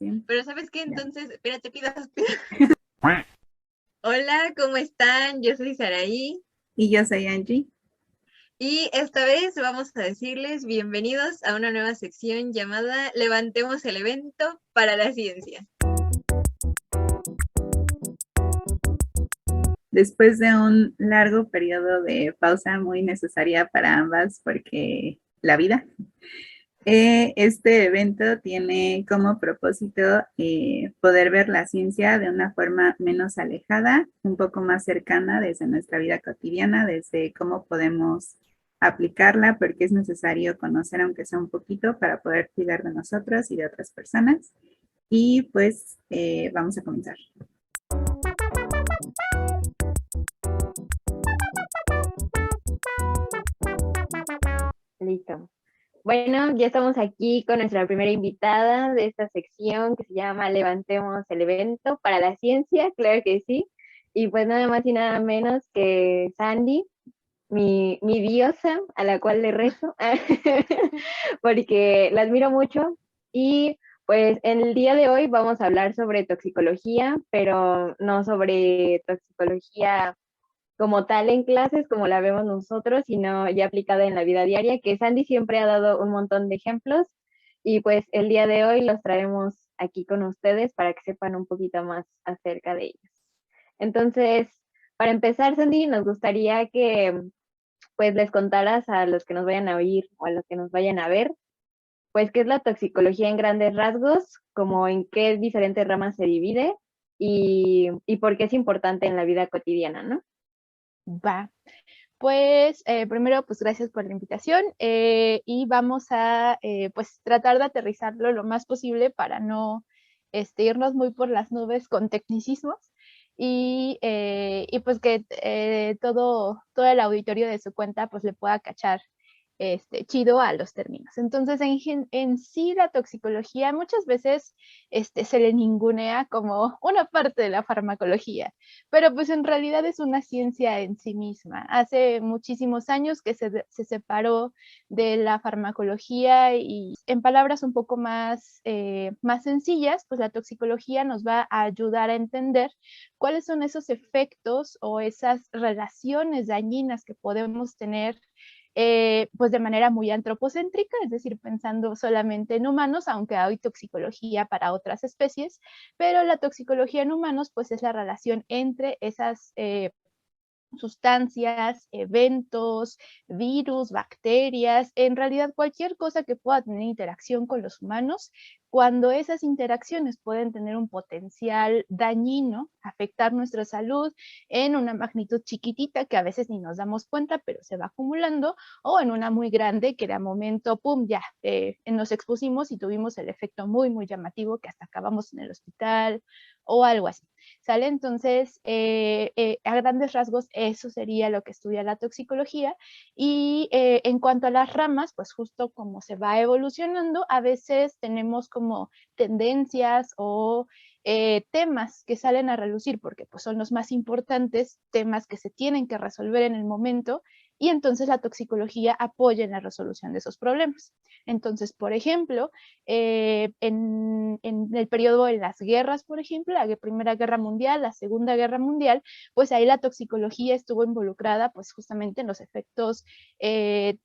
Sí, Pero ¿sabes qué? ya. Entonces, espérate, pido. Hola, ¿cómo están? Yo soy Saraí Y yo soy Angie. y esta vez vamos a decirles bienvenidos a una nueva sección llamada Levantemos el evento para la ciencia. Después de un largo periodo de pausa muy necesaria para ambas, porque la vida, este evento tiene como propósito poder ver la ciencia de una forma menos alejada, un poco más cercana desde nuestra vida cotidiana, desde cómo podemos aplicarla, porque es necesario conocer, aunque sea un poquito, para poder cuidar de nosotros y de otras personas. Y pues vamos a comenzar. Listo. Bueno, ya estamos aquí con nuestra primera invitada de esta sección que se llama Levantemos el evento para la ciencia, claro que sí. Y pues nada más y nada menos que Sandy, mi diosa, a la cual le rezo, porque la admiro mucho. Y pues en el día de hoy vamos a hablar sobre toxicología, pero no sobre toxicología como tal en clases, como la vemos nosotros, sino ya aplicada en la vida diaria, que Sandy siempre ha dado un montón de ejemplos. Y pues el día de hoy los traemos aquí con ustedes para que sepan un poquito más acerca de ellos. Entonces, para empezar, Sandy, nos gustaría que pues les contaras a los que nos vayan a oír o a los que nos vayan a ver, pues qué es la toxicología en grandes rasgos, como en qué diferentes ramas se divide y por qué es importante en la vida cotidiana, ¿no? Va. Pues primero, pues gracias por la invitación y vamos a pues tratar de aterrizarlo lo más posible para no irnos muy por las nubes con tecnicismos y pues que todo el auditorio de su cuenta pues le pueda cachar chido a los términos. Entonces, en sí la toxicología muchas veces se le ningunea como una parte de la farmacología, pero pues en realidad es una ciencia en sí misma. Hace muchísimos años que se separó de la farmacología y en palabras un poco más sencillas, pues la toxicología nos va a ayudar a entender cuáles son esos efectos o esas relaciones dañinas que podemos tener pues de manera muy antropocéntrica, es decir, pensando solamente en humanos, aunque hay toxicología para otras especies, pero la toxicología en humanos pues es la relación entre esas sustancias, eventos, virus, bacterias, en realidad cualquier cosa que pueda tener interacción con los humanos, cuando esas interacciones pueden tener un potencial dañino, afectar nuestra salud en una magnitud chiquitita que a veces ni nos damos cuenta, pero se va acumulando, o en una muy grande que de momento, pum, ya, nos expusimos y tuvimos el efecto muy, muy llamativo que hasta acabamos en el hospital o algo así. ¿Sale? Entonces, a grandes rasgos, eso sería lo que estudia la toxicología. Y en cuanto a las ramas, pues justo como se va evolucionando, a veces tenemos como tendencias o temas que salen a relucir porque pues, son los más importantes, temas que se tienen que resolver en el momento, y entonces la toxicología apoya en la resolución de esos problemas. Entonces, por ejemplo, en el periodo de las guerras, por ejemplo, la Primera Guerra Mundial, la Segunda Guerra Mundial, pues ahí la toxicología estuvo involucrada pues justamente en los efectos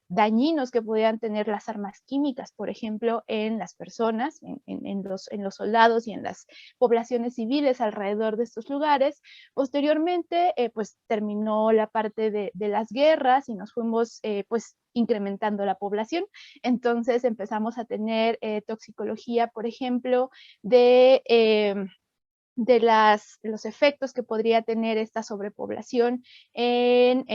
dañinos que podían tener las armas químicas, por ejemplo, en las personas, en los soldados y en las poblaciones civiles alrededor de estos lugares. Posteriormente, pues terminó la parte de las guerras y nos fuimos pues incrementando la población. Entonces empezamos a tener toxicología, por ejemplo, de los efectos que podría tener esta sobrepoblación en,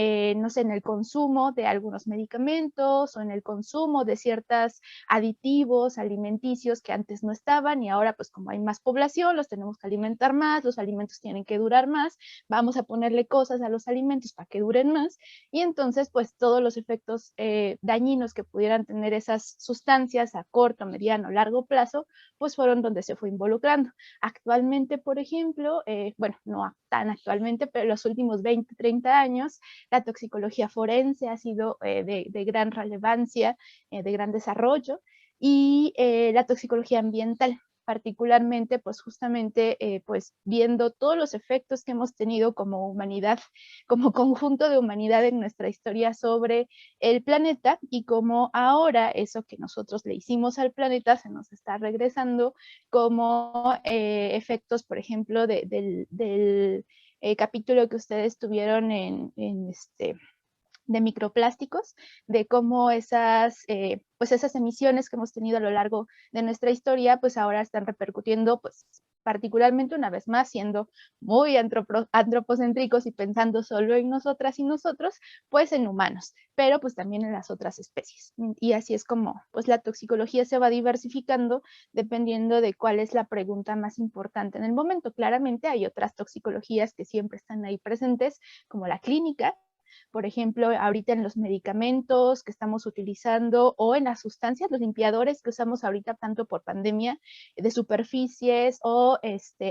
no sé, en el consumo de algunos medicamentos o en el consumo de ciertos aditivos alimenticios que antes no estaban y ahora pues como hay más población, los tenemos que alimentar más, los alimentos tienen que durar más, vamos a ponerle cosas a los alimentos para que duren más y entonces pues todos los efectos dañinos que pudieran tener esas sustancias a corto, mediano, largo plazo, pues fueron donde se fue involucrando. Actualmente, por ejemplo, bueno, no tan actualmente, pero en los últimos 20, 30 años, la toxicología forense ha sido de gran relevancia, de gran desarrollo, y la toxicología ambiental. particularmente pues justamente pues viendo todos los efectos que hemos tenido como humanidad, como conjunto de humanidad en nuestra historia sobre el planeta y cómo ahora eso que nosotros le hicimos al planeta se nos está regresando como efectos, por ejemplo, del capítulo que ustedes tuvieron de microplásticos, de cómo pues esas emisiones que hemos tenido a lo largo de nuestra historia, pues ahora están repercutiendo, pues particularmente una vez más, siendo muy antropocéntricos y pensando solo en nosotras y nosotros, pues en humanos, pero pues también en las otras especies. Y así es como pues la toxicología se va diversificando dependiendo de cuál es la pregunta más importante en el momento. Claramente hay otras toxicologías que siempre están ahí presentes, como la clínica, por ejemplo, ahorita en los medicamentos que estamos utilizando o en las sustancias, los limpiadores que usamos ahorita tanto por pandemia de superficies o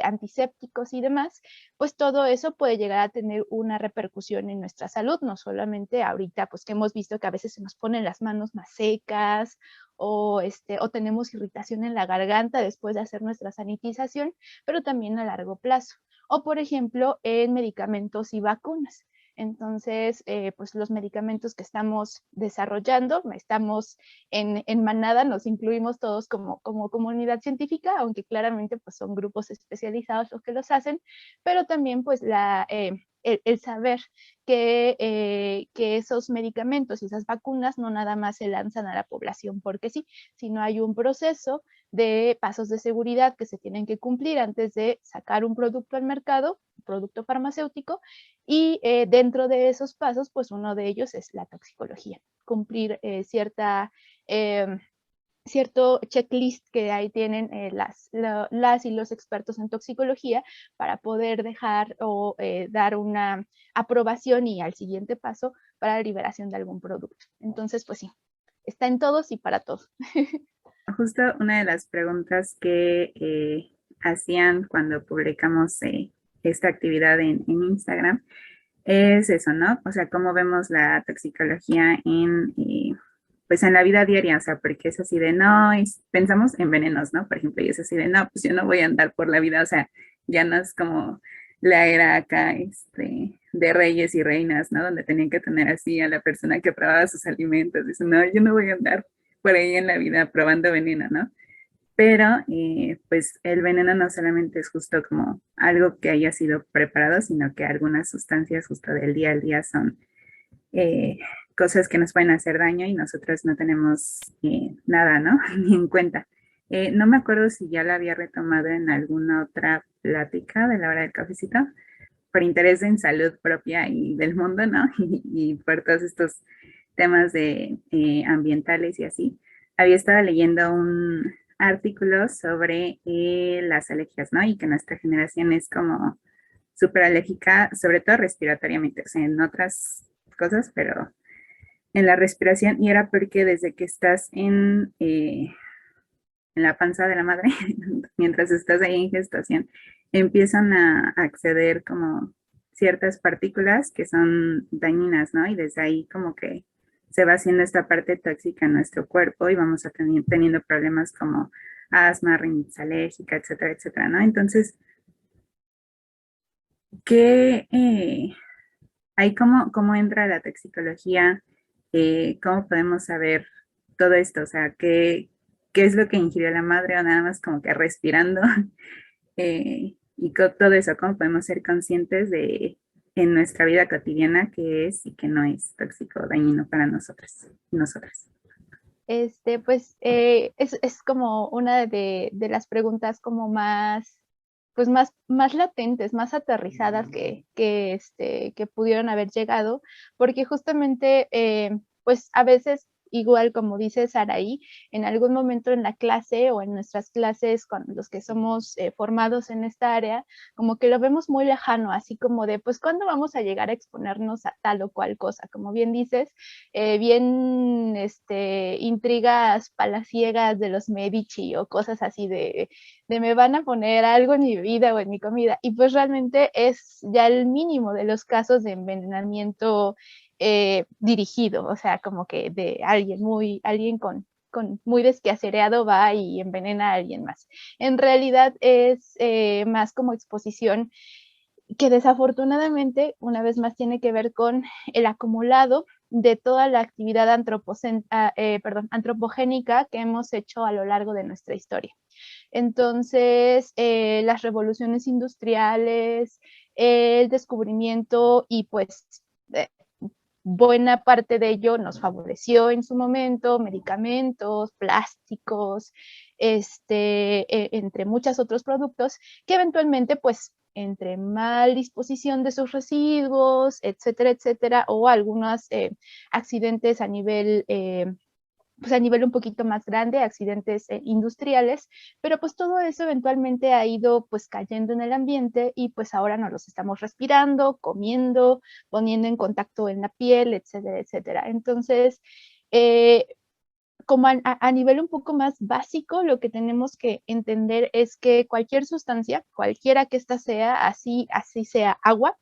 antisépticos y demás, pues todo eso puede llegar a tener una repercusión en nuestra salud, no solamente ahorita, pues que hemos visto que a veces se nos ponen las manos más secas o tenemos irritación en la garganta después de hacer nuestra sanitización, pero también a largo plazo. O por ejemplo, en medicamentos y vacunas. Entonces, pues los medicamentos que estamos desarrollando, estamos en manada, nos incluimos todos como comunidad científica, aunque claramente pues son grupos especializados los que los hacen, pero también pues el saber que esos medicamentos y esas vacunas no nada más se lanzan a la población porque sí, sino hay un proceso de pasos de seguridad que se tienen que cumplir antes de sacar un producto al mercado, un producto farmacéutico, y dentro de esos pasos, pues uno de ellos es la toxicología, cumplir cierto checklist que ahí tienen las y los expertos en toxicología para poder dejar o dar una aprobación y al siguiente paso para la liberación de algún producto. Entonces, pues sí, está en todos y para todos. Justo una de las preguntas que hacían cuando publicamos esta actividad en Instagram es eso, ¿no? O sea, cómo vemos la toxicología pues en la vida diaria, o sea, porque es así de, no, pensamos en venenos, ¿no? Por ejemplo, y es así de, no, pues yo no voy a andar por la vida, o sea, ya no es como la era acá, de reyes y reinas, ¿no? Donde tenían que tener así a la persona que probaba sus alimentos, dice, no, yo no voy a andar por ahí en la vida probando veneno, ¿no? Pero pues el veneno no solamente es justo como algo que haya sido preparado, sino que algunas sustancias justo del día al día son eh, cosas que nos pueden hacer daño y nosotros no tenemos nada, ¿no? Ni en cuenta. No me acuerdo si ya la había retomado en alguna otra plática de la hora del cafecito, por interés en salud propia y del mundo, ¿no? Y por todos estos temas de ambientales y así. Había estado leyendo un artículo sobre las alergias, ¿no? Y que nuestra generación es como súper alérgica, sobre todo respiratoriamente, o sea, en otras cosas, pero en la respiración, y era porque desde que estás en la panza de la madre, mientras estás ahí en gestación, empiezan a acceder como ciertas partículas que son dañinas, ¿no? Y desde ahí como que se va haciendo esta parte tóxica en nuestro cuerpo y vamos a teniendo problemas como asma, rinitis alérgica, etcétera, etcétera, ¿no? Entonces, ¿qué, ahí cómo entra la toxicología? ¿Cómo podemos saber todo esto? O sea, ¿qué es lo que ingirió la madre o nada más como que respirando? Y todo eso, ¿cómo podemos ser conscientes de en nuestra vida cotidiana qué es y qué no es tóxico o dañino para nosotros y nosotras? Pues es como una de las preguntas como más, pues más latentes, más aterrizadas que pudieron haber llegado, porque justamente, pues a veces, igual como dice Saraí, en algún momento en la clase o en nuestras clases con los que somos formados en esta área, como que lo vemos muy lejano, así como de, pues, ¿cuándo vamos a llegar a exponernos a tal o cual cosa? Como bien dices, bien intrigas palaciegas de los Medici o cosas así de me van a poner algo en mi bebida o en mi comida. Y pues realmente es ya el mínimo de los casos de envenenamiento dirigido, o sea, como que de alguien muy desquacereado va y envenena a alguien más. En realidad es más como exposición que desafortunadamente, una vez más, tiene que ver con el acumulado de toda la actividad antropogénica que hemos hecho a lo largo de nuestra historia. Entonces, las revoluciones industriales, el descubrimiento y pues buena parte de ello nos favoreció en su momento, medicamentos, plásticos, entre muchos otros productos que eventualmente pues entre mal disposición de sus residuos, etcétera, etcétera, o algunos accidentes pues a nivel un poquito más grande, accidentes industriales, pero pues todo eso eventualmente ha ido pues cayendo en el ambiente y pues ahora nos los estamos respirando, comiendo, poniendo en contacto en la piel, etcétera, etcétera. Entonces, como a nivel un poco más básico, lo que tenemos que entender es que cualquier sustancia, cualquiera que ésta sea, así sea agua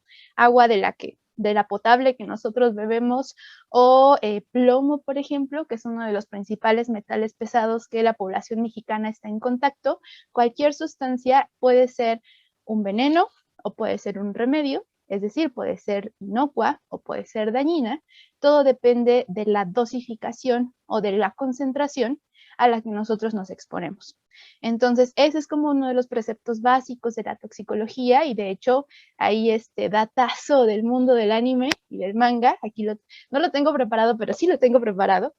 de la potable que nosotros bebemos, o plomo, por ejemplo, que es uno de los principales metales pesados que la población mexicana está en contacto, cualquier sustancia puede ser un veneno o puede ser un remedio, es decir, puede ser inocua o puede ser dañina. Todo depende de la dosificación o de la concentración a la que nosotros nos exponemos. Entonces, ese es como uno de los preceptos básicos de la toxicología y de hecho, ahí este datazo del mundo del anime y del manga, aquí no lo tengo preparado, pero sí lo tengo preparado.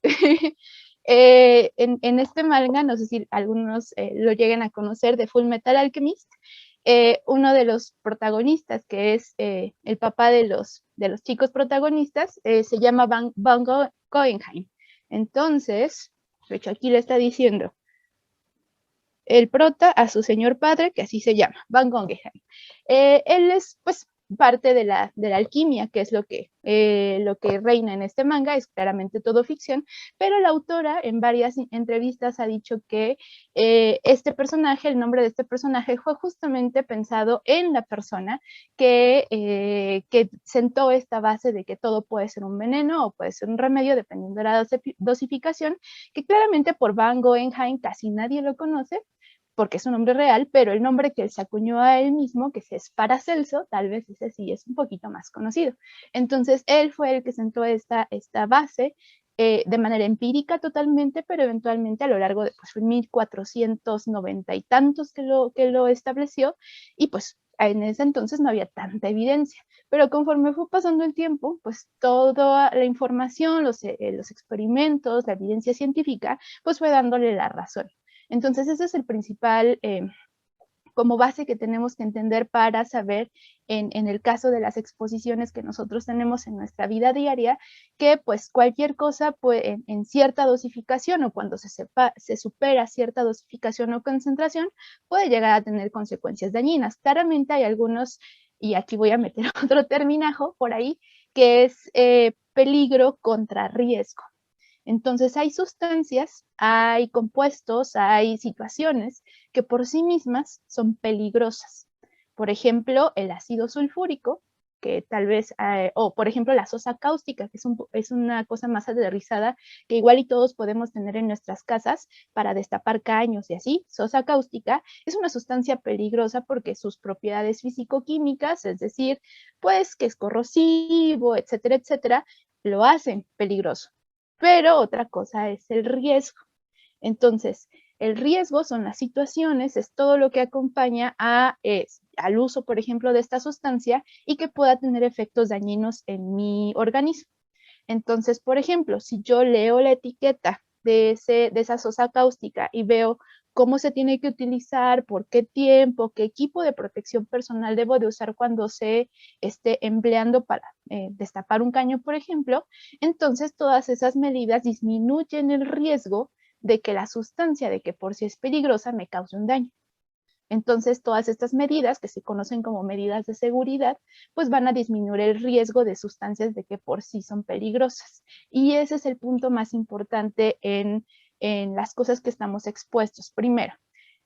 En este manga, no sé si algunos lo lleguen a conocer, de Full Metal Alchemist, uno de los protagonistas, que es el papá de los chicos protagonistas, se llama Van Goenheim. Entonces, de hecho aquí le está diciendo el prota a su señor padre, que así se llama, Van Goenheim. Él es, pues, parte de la alquimia, que es lo que reina en este manga, es claramente todo ficción, pero la autora en varias entrevistas ha dicho que este personaje, el nombre de este personaje fue justamente pensado en la persona que sentó esta base de que todo puede ser un veneno o puede ser un remedio, dependiendo de la dosificación, que claramente por Van Goenheim casi nadie lo conoce, porque es un nombre real, pero el nombre que él se acuñó a él mismo, que es Paracelso, tal vez ese sí es un poquito más conocido. Entonces, él fue el que sentó esta base de manera empírica totalmente, pero eventualmente a lo largo de pues, 1490 y tantos que lo estableció, y pues en ese entonces no había tanta evidencia, pero conforme fue pasando el tiempo, pues toda la información, los experimentos, la evidencia científica, pues fue dándole la razón. Entonces, ese es el principal como base que tenemos que entender para saber en el caso de las exposiciones que nosotros tenemos en nuestra vida diaria, que pues cualquier cosa puede, en cierta dosificación o cuando se supera cierta dosificación o concentración, puede llegar a tener consecuencias dañinas. Claramente hay algunos, y aquí voy a meter otro terminajo por ahí, que es peligro contra riesgo. Entonces hay sustancias, hay compuestos, hay situaciones que por sí mismas son peligrosas. Por ejemplo, el ácido sulfúrico, que tal vez, o por ejemplo la sosa cáustica, que es una cosa más aterrizada, que igual y todos podemos tener en nuestras casas para destapar caños y así. Sosa cáustica es una sustancia peligrosa porque sus propiedades físico-químicas, es decir, pues que es corrosivo, etcétera, etcétera, lo hacen peligroso. Pero otra cosa es el riesgo. Entonces, el riesgo son las situaciones, es todo lo que acompaña al uso, por ejemplo, de esta sustancia y que pueda tener efectos dañinos en mi organismo. Entonces, por ejemplo, si yo leo la etiqueta de esa sosa cáustica y veo cómo se tiene que utilizar, por qué tiempo, qué equipo de protección personal debo de usar cuando se esté empleando para destapar un caño, por ejemplo, entonces todas esas medidas disminuyen el riesgo de que la sustancia, de que por sí es peligrosa, me cause un daño. Entonces, todas estas medidas, que se conocen como medidas de seguridad, pues van a disminuir el riesgo de sustancias de que por sí son peligrosas. Y ese es el punto más importante en las cosas que estamos expuestos. Primero,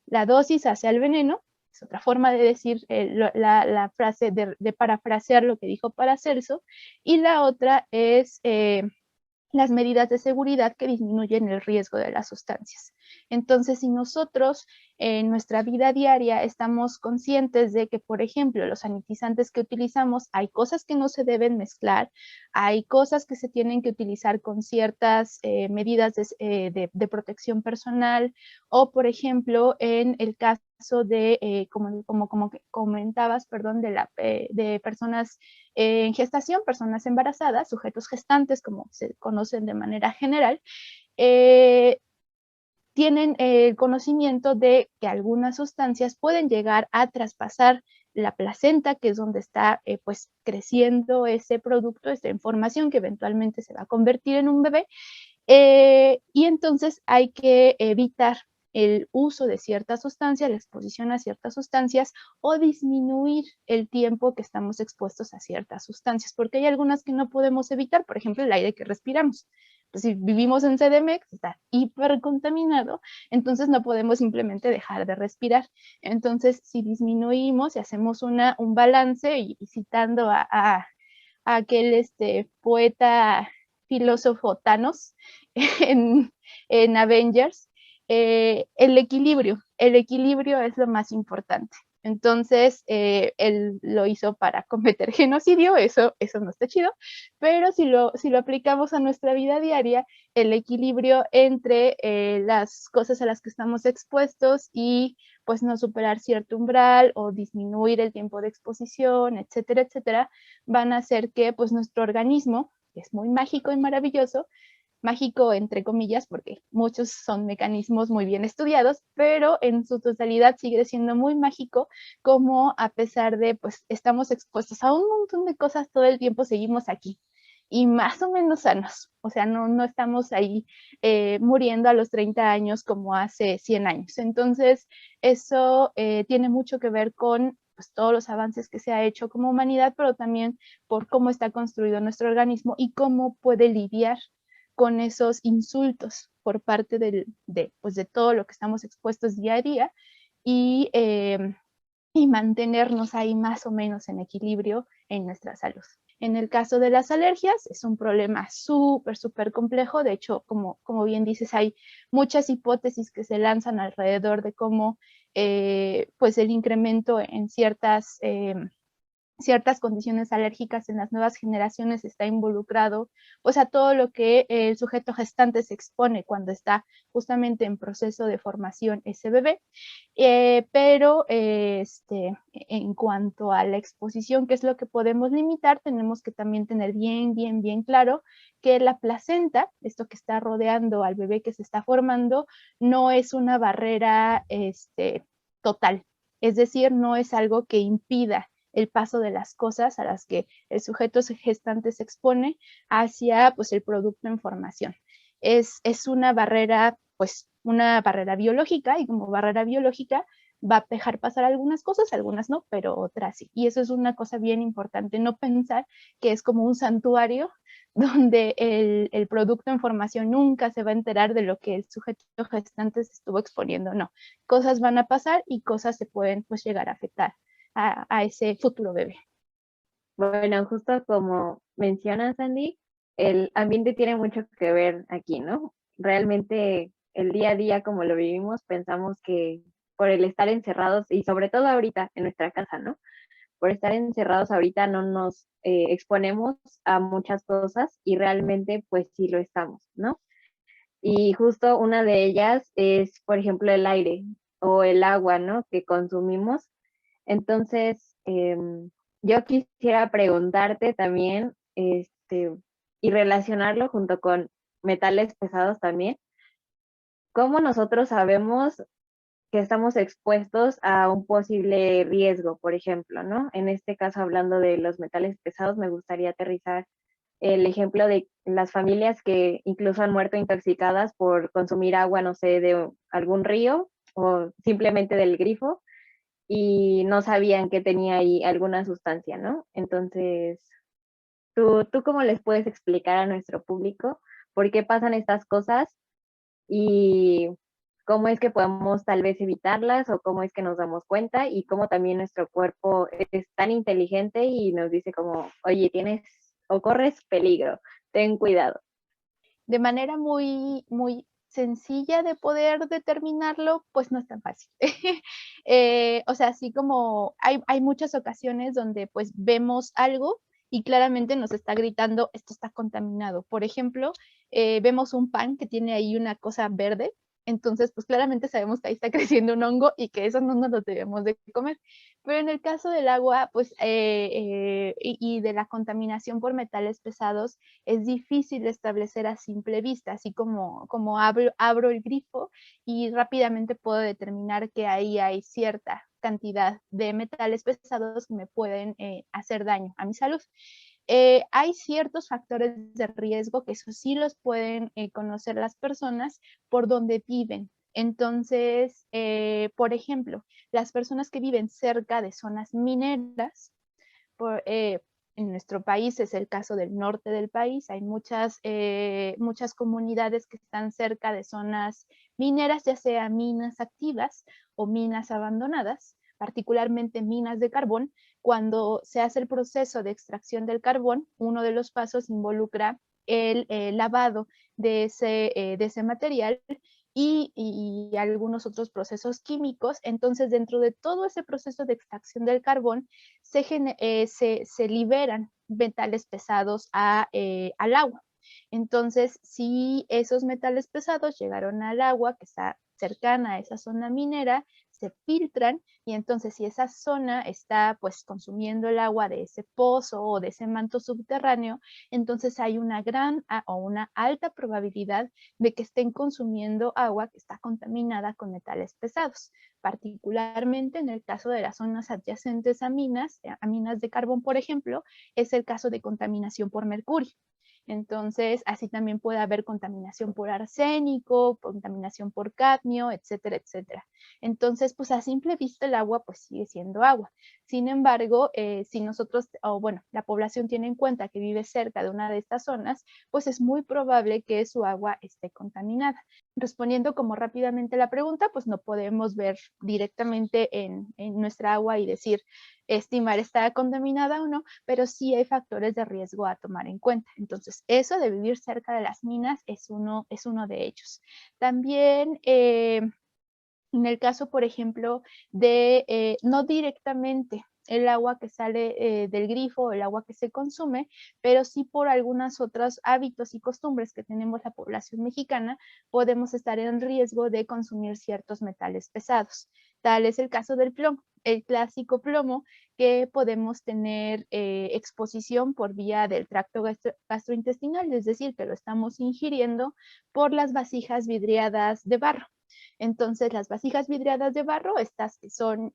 la dosis hace al veneno, es otra forma de decir la frase, de parafrasear lo que dijo Paracelso, y la otra es las medidas de seguridad que disminuyen el riesgo de las sustancias. Entonces, si nosotros en nuestra vida diaria estamos conscientes de que, por ejemplo, los sanitizantes que utilizamos, hay cosas que no se deben mezclar, hay cosas que se tienen que utilizar con ciertas medidas de protección personal, o, por ejemplo, en el caso de, como comentabas, perdón, de personas en gestación, personas embarazadas, sujetos gestantes, como se conocen de manera general, tienen el conocimiento de que algunas sustancias pueden llegar a traspasar la placenta, que es donde está pues creciendo ese producto, esta información que eventualmente se va a convertir en un bebé, y entonces hay que evitar el uso de ciertas sustancias, la exposición a ciertas sustancias, o disminuir el tiempo que estamos expuestos a ciertas sustancias, porque hay algunas que no podemos evitar, por ejemplo, el aire que respiramos. Pues si vivimos en CDMX, está hipercontaminado, entonces no podemos simplemente dejar de respirar. Entonces, si disminuimos y hacemos un balance, y citando a aquel poeta filósofo Thanos en Avengers, el equilibrio es lo más importante. Entonces, él lo hizo para cometer genocidio, eso no está chido, pero si lo aplicamos a nuestra vida diaria, el equilibrio entre las cosas a las que estamos expuestos y pues no superar cierto umbral o disminuir el tiempo de exposición, etcétera, etcétera, van a hacer que pues nuestro organismo, que es muy mágico y maravilloso, mágico entre comillas, porque muchos son mecanismos muy bien estudiados, pero en su totalidad sigue siendo muy mágico, como a pesar de, pues, estamos expuestos a un montón de cosas todo el tiempo, seguimos aquí y más o menos sanos, o sea, no estamos ahí muriendo a los 30 años como hace 100 años. Entonces, eso tiene mucho que ver con pues, todos los avances que se ha hecho como humanidad, pero también por cómo está construido nuestro organismo y cómo puede lidiar con esos insultos por parte pues de todo lo que estamos expuestos día a día, y, y mantenernos ahí más o menos en equilibrio en nuestra salud. En el caso de las alergias, es un problema súper complejo. De hecho, como bien dices, hay muchas hipótesis que se lanzan alrededor de cómo pues el incremento en ciertas condiciones alérgicas en las nuevas generaciones está involucrado, o sea, todo lo que el sujeto gestante se expone cuando está justamente en proceso de formación ese bebé, pero en cuanto a la exposición, que es lo que podemos limitar, tenemos que también tener bien claro que la placenta, esto que está rodeando al bebé que se está formando, no es una barrera total, es decir, no es algo que impida el paso de las cosas a las que el sujeto gestante se expone hacia pues, el producto en formación. Es una barrera, pues una barrera biológica, y como barrera biológica va a dejar pasar algunas cosas, algunas no, pero otras sí. Y eso es una cosa bien importante, no pensar que es como un santuario donde el producto en formación nunca se va a enterar de lo que el sujeto gestante se estuvo exponiendo. No, cosas van a pasar y cosas se pueden pues llegar a afectar a ese futuro bebé. Bueno, justo como mencionas, Andy, el ambiente tiene mucho que ver aquí, ¿no? Realmente el día a día como lo vivimos, pensamos que por el estar encerrados, y sobre todo ahorita en nuestra casa, ¿no? Por estar encerrados ahorita no nos exponemos a muchas cosas y realmente pues sí lo estamos, ¿no? Y justo una de ellas es, por ejemplo, el aire o el agua, ¿no? Que consumimos. Entonces, yo quisiera preguntarte también, y relacionarlo junto con metales pesados también, ¿cómo nosotros sabemos que estamos expuestos a un posible riesgo, por ejemplo, ¿no? En este caso, hablando de los metales pesados, me gustaría aterrizar el ejemplo de las familias que incluso han muerto intoxicadas por consumir agua, no sé, de algún río o simplemente del grifo y no sabían que tenía ahí alguna sustancia, ¿no? Entonces, ¿tú cómo les puedes explicar a nuestro público por qué pasan estas cosas y cómo es que podemos tal vez evitarlas o cómo es que nos damos cuenta y cómo también nuestro cuerpo es tan inteligente y nos dice como, oye, tienes o corres peligro, ten cuidado? de manera muy, muy sencilla de poder determinarlo, pues no es tan fácil. O sea, así como hay muchas ocasiones donde pues vemos algo y claramente nos está gritando, esto está contaminado. Por ejemplo, vemos un pan que tiene ahí una cosa verde, entonces pues claramente sabemos que ahí está creciendo un hongo y que eso no nos lo debemos de comer. Pero en el caso del agua, pues, y de la contaminación por metales pesados, es difícil establecer a simple vista, así como abro el grifo y rápidamente puedo determinar que ahí hay cierta cantidad de metales pesados que me pueden hacer daño a mi salud. Hay ciertos factores de riesgo que eso sí los pueden conocer las personas por donde viven. Entonces, por ejemplo, las personas que viven cerca de zonas mineras, en nuestro país es el caso del norte del país, hay muchas comunidades que están cerca de zonas mineras, ya sea minas activas o minas abandonadas, particularmente minas de carbón. Cuando se hace el proceso de extracción del carbón, uno de los pasos involucra el lavado de ese material y algunos otros procesos químicos. Entonces, dentro de todo ese proceso de extracción del carbón, se liberan metales pesados al agua. Entonces, si esos metales pesados llegaron al agua que está cercana a esa zona minera, se filtran y entonces si esa zona está pues consumiendo el agua de ese pozo o de ese manto subterráneo, entonces hay una gran o una alta probabilidad de que estén consumiendo agua que está contaminada con metales pesados, particularmente en el caso de las zonas adyacentes a minas de carbón, por ejemplo, es el caso de contaminación por mercurio. Entonces, así también puede haber contaminación por arsénico, contaminación por cadmio, etcétera, etcétera. Entonces, pues a simple vista el agua pues sigue siendo agua. Sin embargo, si nosotros, o bueno, la población tiene en cuenta que vive cerca de una de estas zonas, pues es muy probable que su agua esté contaminada. Respondiendo como rápidamente la pregunta, pues no podemos ver directamente en nuestra agua y decir, estimar está contaminada o no, pero sí hay factores de riesgo a tomar en cuenta. Entonces, eso de vivir cerca de las minas es uno de ellos. También, en el caso, por ejemplo, de no directamente el agua que sale del grifo o el agua que se consume, pero sí por algunos otros hábitos y costumbres que tenemos la población mexicana, podemos estar en riesgo de consumir ciertos metales pesados. Tal es el caso del plomo, el clásico plomo que podemos tener exposición por vía del tracto gastrointestinal, es decir, que lo estamos ingiriendo por las vasijas vidriadas de barro. Entonces, las vasijas vidriadas de barro, estas que son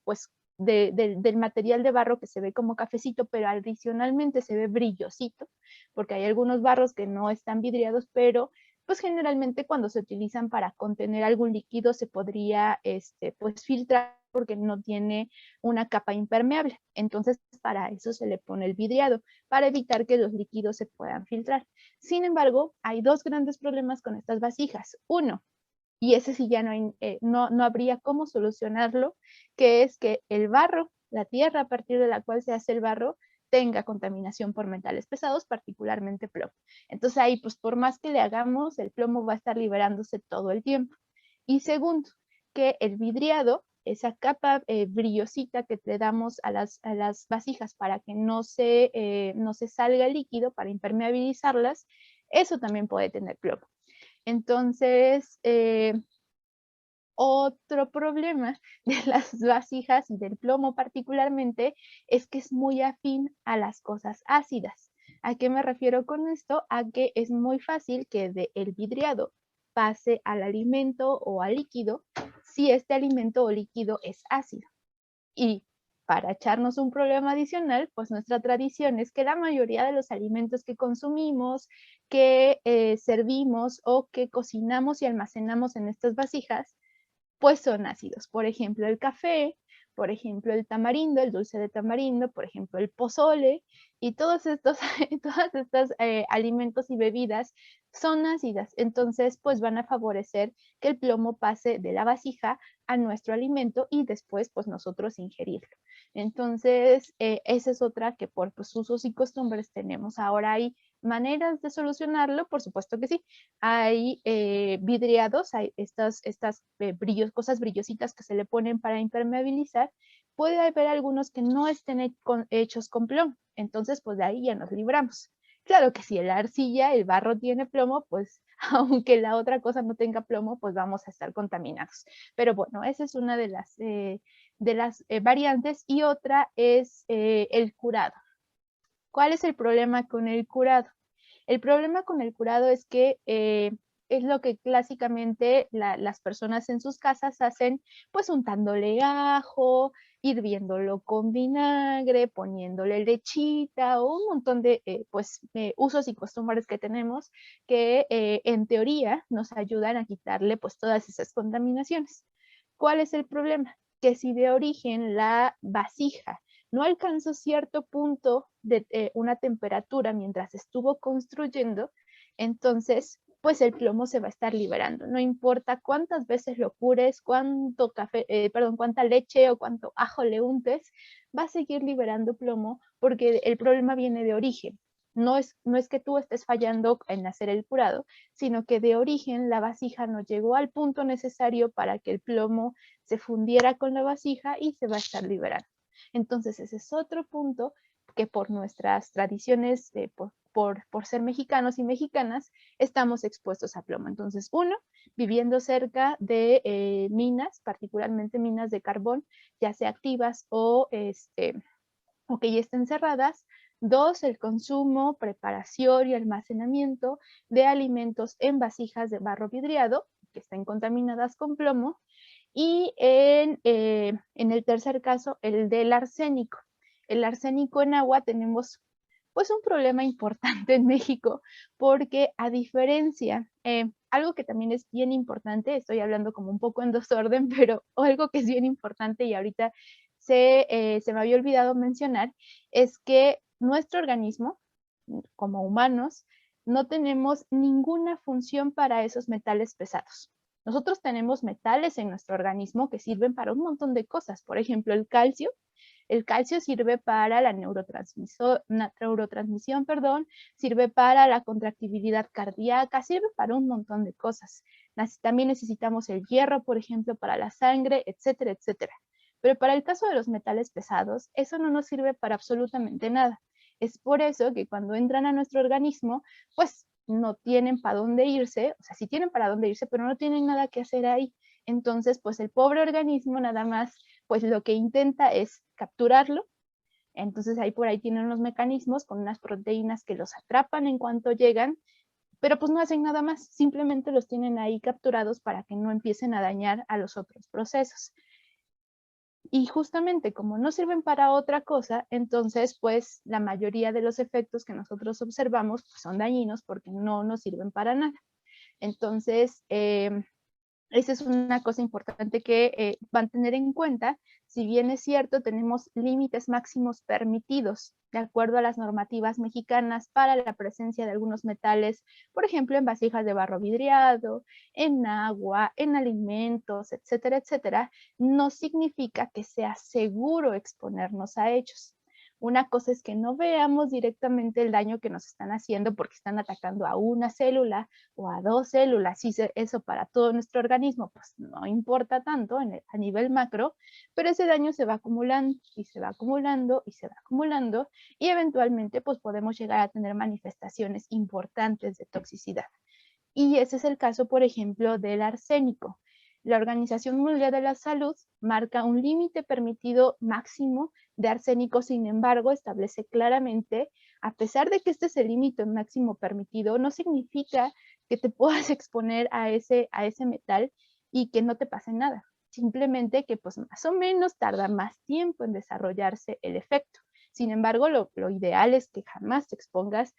pues del material de barro que se ve como cafecito, pero adicionalmente se ve brillosito, porque hay algunos barros que no están vidriados, pero pues generalmente cuando se utilizan para contener algún líquido se podría pues filtrar porque no tiene una capa impermeable. Entonces, para eso se le pone el vidriado, para evitar que los líquidos se puedan filtrar. Sin embargo, hay dos grandes problemas con estas vasijas. Uno, y ese sí ya no habría cómo solucionarlo, que es que el barro, la tierra a partir de la cual se hace el barro, tenga contaminación por metales pesados, particularmente plomo. Entonces ahí, pues por más que le hagamos, el plomo va a estar liberándose todo el tiempo. Y segundo, que el vidriado, esa capa brillosita que le damos a las vasijas para que no se salga el líquido, para impermeabilizarlas, eso también puede tener plomo. Entonces, otro problema de las vasijas y del plomo particularmente es que es muy afín a las cosas ácidas. ¿A qué me refiero con esto? A que es muy fácil que del vidriado pase al alimento o al líquido si este alimento o líquido es ácido. Y para echarnos un problema adicional, pues nuestra tradición es que la mayoría de los alimentos que consumimos, que servimos o que cocinamos y almacenamos en estas vasijas, pues son ácidos. Por ejemplo, el café, por ejemplo, el tamarindo, el dulce de tamarindo, por ejemplo, el pozole y todos estos alimentos y bebidas son ácidas. Entonces, pues van a favorecer que el plomo pase de la vasija a nuestro alimento y después, pues nosotros ingerirlo. Entonces, esa es otra que por pues, usos y costumbres tenemos. Ahora hay maneras de solucionarlo, por supuesto que sí. Hay vidriados, hay estas cosas brillositas que se le ponen para impermeabilizar. Puede haber algunos que no estén hechos con plomo, entonces pues de ahí ya nos libramos. Claro que si la arcilla, el barro tiene plomo, pues aunque la otra cosa no tenga plomo, pues vamos a estar contaminados. Pero bueno, esa es una de las variantes, y otra es el curado. ¿Cuál es el problema con el curado? El problema con el curado es que es lo que clásicamente las personas en sus casas hacen, pues untándole ajo, hirviéndolo con vinagre, poniéndole lechita o un montón de usos y costumbres que tenemos que en teoría nos ayudan a quitarle pues todas esas contaminaciones. ¿Cuál es el problema? Que si de origen la vasija no alcanzó cierto punto de una temperatura mientras estuvo construyendo, entonces pues el plomo se va a estar liberando. No importa cuántas veces lo cures, cuánta leche o cuánto ajo le untes, va a seguir liberando plomo porque el problema viene de origen. No es que tú estés fallando en hacer el curado, sino que de origen la vasija no llegó al punto necesario para que el plomo se fundiera con la vasija y se va a estar liberando. Entonces ese es otro punto que por nuestras tradiciones, por ser mexicanos y mexicanas, estamos expuestos a plomo. Entonces, uno, viviendo cerca de minas, particularmente minas de carbón, ya sea activas o que ya estén cerradas. Dos, el consumo, preparación y almacenamiento de alimentos en vasijas de barro vidriado que estén contaminadas con plomo. Y en el tercer caso, el del arsénico. El arsénico en agua tenemos pues un problema importante en México, porque a diferencia, algo que también es bien importante, estoy hablando como un poco en desorden, pero algo que es bien importante y ahorita se me había olvidado mencionar, es que nuestro organismo, como humanos, no tenemos ninguna función para esos metales pesados. Nosotros tenemos metales en nuestro organismo que sirven para un montón de cosas. Por ejemplo, el calcio. El calcio sirve para la neurotransmisión, sirve para la contractibilidad cardíaca, sirve para un montón de cosas. También necesitamos el hierro, por ejemplo, para la sangre, etcétera, etcétera. Pero para el caso de los metales pesados, eso no nos sirve para absolutamente nada. Es por eso que cuando entran a nuestro organismo, pues no tienen para dónde irse, o sea, sí tienen para dónde irse, pero no tienen nada que hacer ahí. Entonces, pues el pobre organismo nada más, pues lo que intenta es capturarlo. Entonces ahí por ahí tienen unos mecanismos con unas proteínas que los atrapan en cuanto llegan, pero pues no hacen nada más, simplemente los tienen ahí capturados para que no empiecen a dañar a los otros procesos. Y justamente como no sirven para otra cosa, entonces pues la mayoría de los efectos que nosotros observamos pues, son dañinos porque no nos sirven para nada. Entonces, esa es una cosa importante que van a tener en cuenta. Si bien es cierto, tenemos límites máximos permitidos de acuerdo a las normativas mexicanas para la presencia de algunos metales, por ejemplo, en vasijas de barro vidriado, en agua, en alimentos, etcétera, etcétera, no significa que sea seguro exponernos a ellos. Una cosa es que no veamos directamente el daño que nos están haciendo porque están atacando a una célula o a dos células, y eso para todo nuestro organismo, pues no importa tanto a nivel macro, pero ese daño se va acumulando y se va acumulando y se va acumulando, y eventualmente pues podemos llegar a tener manifestaciones importantes de toxicidad. Y ese es el caso, por ejemplo, del arsénico. La Organización Mundial de la Salud marca un límite permitido máximo de arsénico, sin embargo, establece claramente, a pesar de que este es el límite máximo permitido, no significa que te puedas exponer a ese metal y que no te pase nada. Simplemente que pues más o menos tarda más tiempo en desarrollarse el efecto. Sin embargo, lo ideal es que jamás te expongas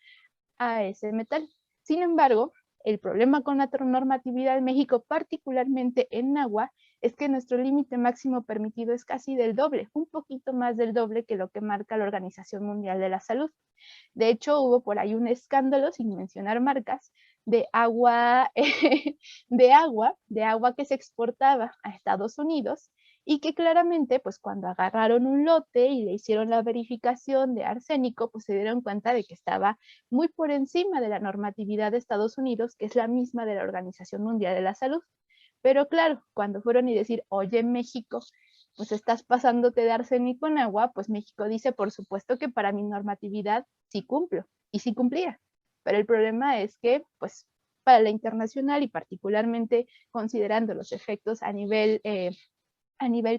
a ese metal. Sin embargo, el problema con la normatividad en México, particularmente en agua, es que nuestro límite máximo permitido es casi del doble, un poquito más del doble que lo que marca la Organización Mundial de la Salud. De hecho, hubo por ahí un escándalo, sin mencionar marcas, de agua que se exportaba a Estados Unidos y que claramente, pues cuando agarraron un lote y le hicieron la verificación de arsénico, pues se dieron cuenta de que estaba muy por encima de la normatividad de Estados Unidos, que es la misma de la Organización Mundial de la Salud. Pero claro, cuando fueron y decir, oye, México, pues estás pasándote de arsénico en agua, pues México dice, por supuesto que para mi normatividad sí cumplo, y sí cumplía. Pero el problema es que, pues, para la internacional y particularmente considerando los efectos a nivel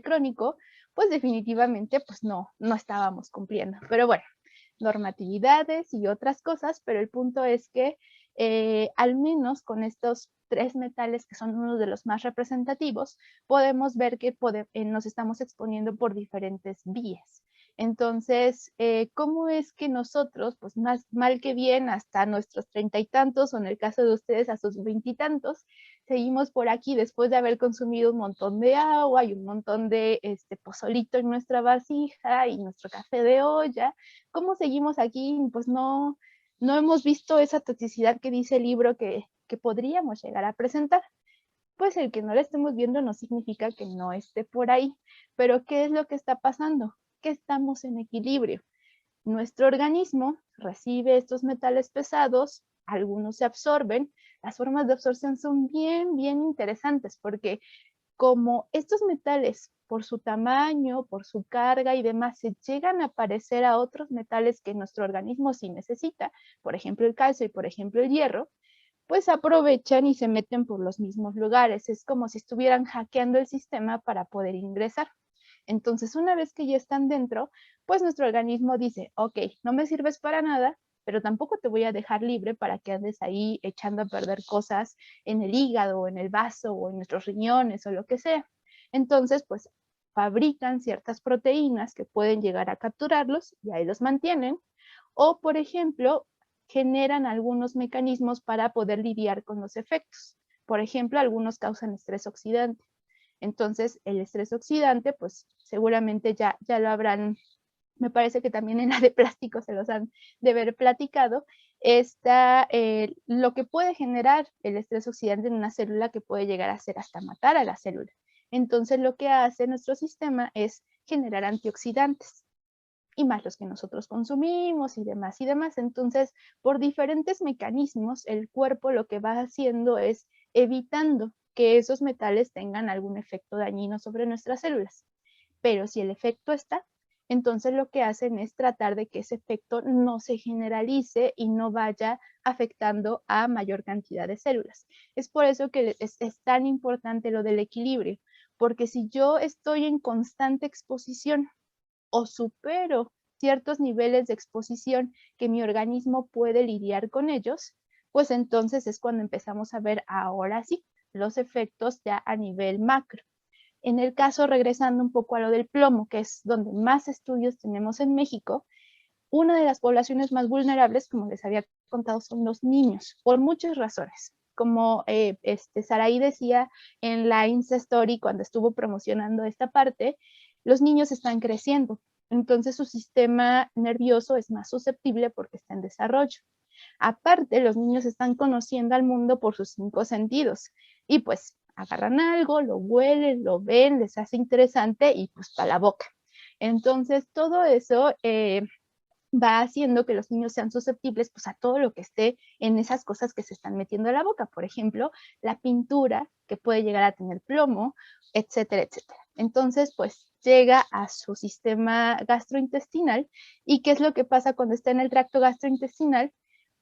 crónico, pues definitivamente pues no estábamos cumpliendo. Pero bueno, normatividades y otras cosas, pero el punto es que al menos con estos 3 metales que son uno de los más representativos, podemos ver que nos estamos exponiendo por diferentes vías. Entonces, ¿cómo es que nosotros, pues más mal que bien, hasta nuestros 30 y tantos, o en el caso de ustedes a sus 20 y tantos, seguimos por aquí después de haber consumido un montón de agua y un montón de pozolito en nuestra vasija y nuestro café de olla? ¿Cómo seguimos aquí? Pues no hemos visto esa toxicidad que dice el libro que podríamos llegar a presentar. Pues el que no la estemos viendo no significa que no esté por ahí. Pero ¿qué es lo que está pasando? Que estamos en equilibrio. Nuestro organismo recibe estos metales pesados, algunos se absorben. Las formas de absorción son bien interesantes porque como estos metales, por su tamaño, por su carga y demás, se llegan a parecer a otros metales que nuestro organismo sí necesita, por ejemplo el calcio y por ejemplo el hierro, pues aprovechan y se meten por los mismos lugares. Es como si estuvieran hackeando el sistema para poder ingresar. Entonces, una vez que ya están dentro, pues nuestro organismo dice, ok, no me sirves para nada, pero tampoco te voy a dejar libre para que andes ahí echando a perder cosas en el hígado o en el vaso o en nuestros riñones o lo que sea. Entonces, pues fabrican ciertas proteínas que pueden llegar a capturarlos y ahí los mantienen. O, por ejemplo, generan algunos mecanismos para poder lidiar con los efectos. Por ejemplo, algunos causan estrés oxidante. Entonces, el estrés oxidante, pues seguramente ya lo habrán, me parece que también en la de plástico se los han de haber platicado, está lo que puede generar el estrés oxidante en una célula que puede llegar a ser hasta matar a la célula. Entonces, lo que hace nuestro sistema es generar antioxidantes y más los que nosotros consumimos y demás y demás. Entonces, por diferentes mecanismos, el cuerpo lo que va haciendo es evitando que esos metales tengan algún efecto dañino sobre nuestras células. Pero si el efecto está, entonces lo que hacen es tratar de que ese efecto no se generalice y no vaya afectando a mayor cantidad de células. Es por eso que es tan importante lo del equilibrio, porque si yo estoy en constante exposición o supero ciertos niveles de exposición que mi organismo puede lidiar con ellos, pues entonces es cuando empezamos a ver ahora sí los efectos ya a nivel macro. En el caso, regresando un poco a lo del plomo, que es donde más estudios tenemos en México, una de las poblaciones más vulnerables, como les había contado, son los niños, por muchas razones. Como Saraí decía en la Insta Story cuando estuvo promocionando esta parte, los niños están creciendo, entonces su sistema nervioso es más susceptible porque está en desarrollo. Aparte, los niños están conociendo al mundo por sus 5 sentidos y pues agarran algo, lo huelen, lo ven, les hace interesante y pues para la boca. Entonces, todo eso va haciendo que los niños sean susceptibles pues, a todo lo que esté en esas cosas que se están metiendo a la boca. Por ejemplo, la pintura que puede llegar a tener plomo, etcétera, etcétera. Entonces, pues llega a su sistema gastrointestinal. ¿Y qué es lo que pasa cuando está en el tracto gastrointestinal?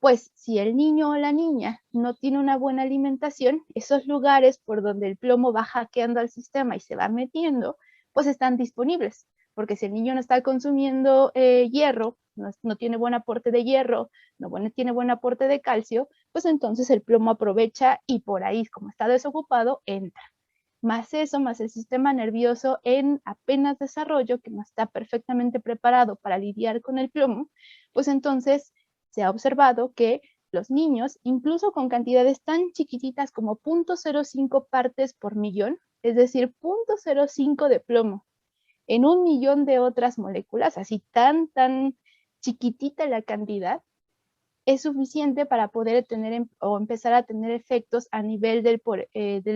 Pues si el niño o la niña no tiene una buena alimentación, esos lugares por donde el plomo va hackeando al sistema y se va metiendo, pues están disponibles. Porque si el niño no está consumiendo hierro, no tiene buen aporte de hierro, tiene buen aporte de calcio, pues entonces el plomo aprovecha y por ahí, como está desocupado, entra. Más eso, más el sistema nervioso en apenas desarrollo, que no está perfectamente preparado para lidiar con el plomo, pues entonces se ha observado que los niños, incluso con cantidades tan chiquititas como 0.05 partes por millón, es decir, 0.05 de plomo, en 1 millón de otras moléculas, así tan chiquitita la cantidad, es suficiente para poder tener o empezar a tener efectos a nivel del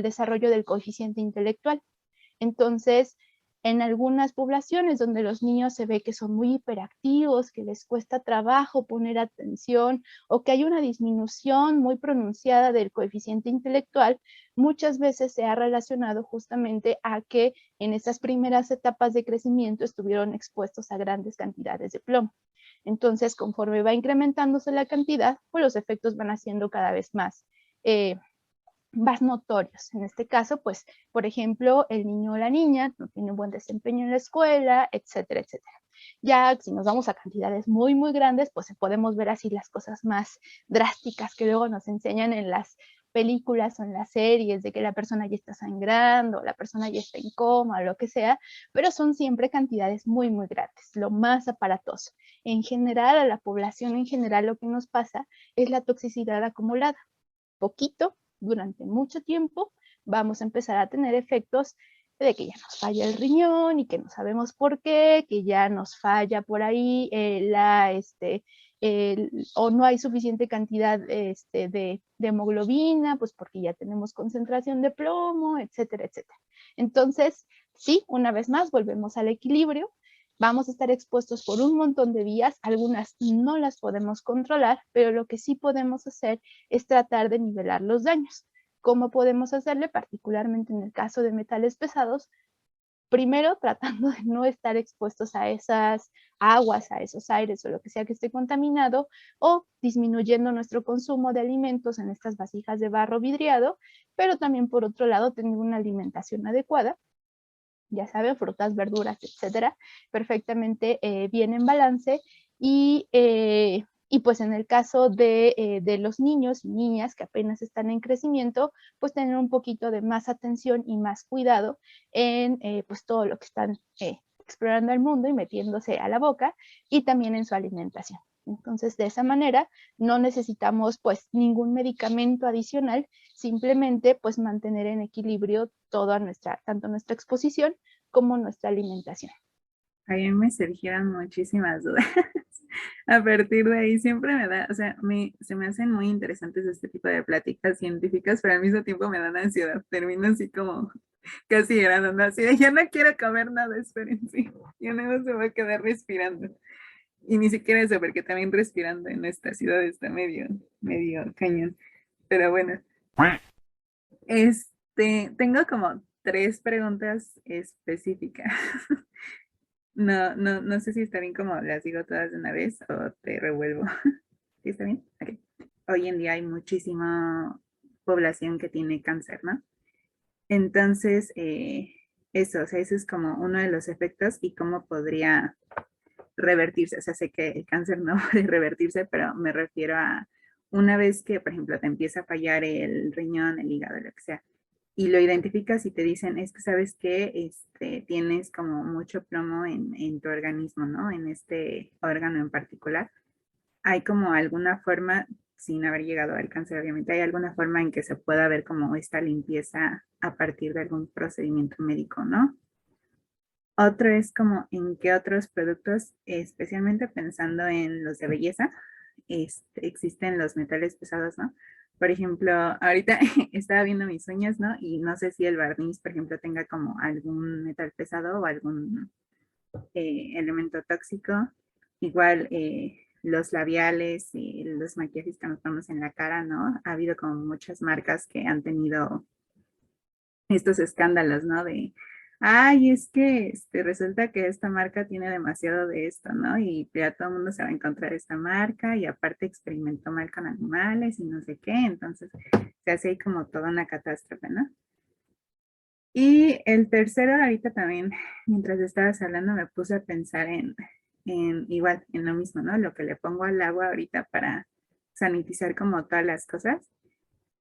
desarrollo del coeficiente intelectual. Entonces, En algunas poblaciones donde los niños se ve que son muy hiperactivos, que les cuesta trabajo poner atención o que hay una disminución muy pronunciada del coeficiente intelectual, muchas veces se ha relacionado justamente a que en esas primeras etapas de crecimiento estuvieron expuestos a grandes cantidades de plomo. Entonces, conforme va incrementándose la cantidad, pues los efectos van haciendo cada vez más notorios. En este caso, pues, por ejemplo, el niño o la niña no tiene un buen desempeño en la escuela, etcétera, etcétera. Ya si nos vamos a cantidades muy, muy grandes, pues podemos ver así las cosas más drásticas que luego nos enseñan en las películas o en las series, de que la persona ya está sangrando, la persona ya está en coma, o lo que sea, pero son siempre cantidades muy, muy grandes, lo más aparatoso. En general, a la población en general, lo que nos pasa es la toxicidad acumulada. Poquito, durante mucho tiempo, vamos a empezar a tener efectos de que ya nos falla el riñón y que no sabemos por qué, que ya nos falla por ahí o no hay suficiente cantidad de hemoglobina, pues porque ya tenemos concentración de plomo, etcétera, etcétera. Entonces, sí, una vez más, volvemos al equilibrio. Vamos a estar expuestos por un montón de vías, algunas no las podemos controlar, pero lo que sí podemos hacer es tratar de nivelar los daños. ¿Cómo podemos hacerle? Particularmente en el caso de metales pesados, primero tratando de no estar expuestos a esas aguas, a esos aires o lo que sea que esté contaminado, o disminuyendo nuestro consumo de alimentos en estas vasijas de barro vidriado, pero también por otro lado tener una alimentación adecuada, ya saben, frutas, verduras, etcétera, perfectamente bien en balance y pues en el caso de los niños y niñas que apenas están en crecimiento, pues tener un poquito de más atención y más cuidado en pues todo lo que están explorando el mundo y metiéndose a la boca y también en su alimentación. Entonces, de esa manera, no necesitamos pues ningún medicamento adicional, simplemente pues mantener en equilibrio tanto nuestra exposición como nuestra alimentación. A mí me surgieron muchísimas dudas. A partir de ahí siempre me da, o sea, se me hacen muy interesantes este tipo de pláticas científicas, pero al mismo tiempo me dan ansiedad. Termino así como casi llorando, así de, ya no quiero comer nada, espérense. Yo no se va a quedar respirando. Y ni siquiera eso, porque también respirando en esta ciudad está medio cañón. Pero bueno, tengo como 3 preguntas específicas. No sé si está bien como las digo todas de una vez o te revuelvo. ¿Sí está bien? Ok. Hoy en día hay muchísima población que tiene cáncer, ¿no? Entonces, eso, o sea, eso es como uno de los efectos y cómo podría revertirse. O sea, sé que el cáncer no puede revertirse, pero me refiero a una vez que, por ejemplo, te empieza a fallar el riñón, el hígado, lo que sea, y lo identificas y te dicen, es que sabes que tienes como mucho plomo en tu organismo, ¿no? En este órgano en particular. Hay como alguna forma, sin haber llegado al cáncer, obviamente, hay alguna forma en que se pueda ver como esta limpieza a partir de algún procedimiento médico, ¿no? Otro es como en qué otros productos, especialmente pensando en los de belleza, existen los metales pesados, ¿no? Por ejemplo, ahorita estaba viendo mis uñas, ¿no? Y no sé si el barniz, por ejemplo, tenga como algún metal pesado o algún elemento tóxico. Igual los labiales y los maquillajes que nos ponemos en la cara, ¿no? Ha habido como muchas marcas que han tenido estos escándalos, ¿no? De, ay, es que resulta que esta marca tiene demasiado de esto, ¿no? Y ya todo el mundo se va a encontrar esta marca y aparte experimentó mal con animales y no sé qué, entonces se hace ahí como toda una catástrofe, ¿no? Y el tercero, ahorita también, mientras estabas hablando, me puse a pensar en igual, en lo mismo, ¿no? Lo que le pongo al agua ahorita para sanitizar como todas las cosas.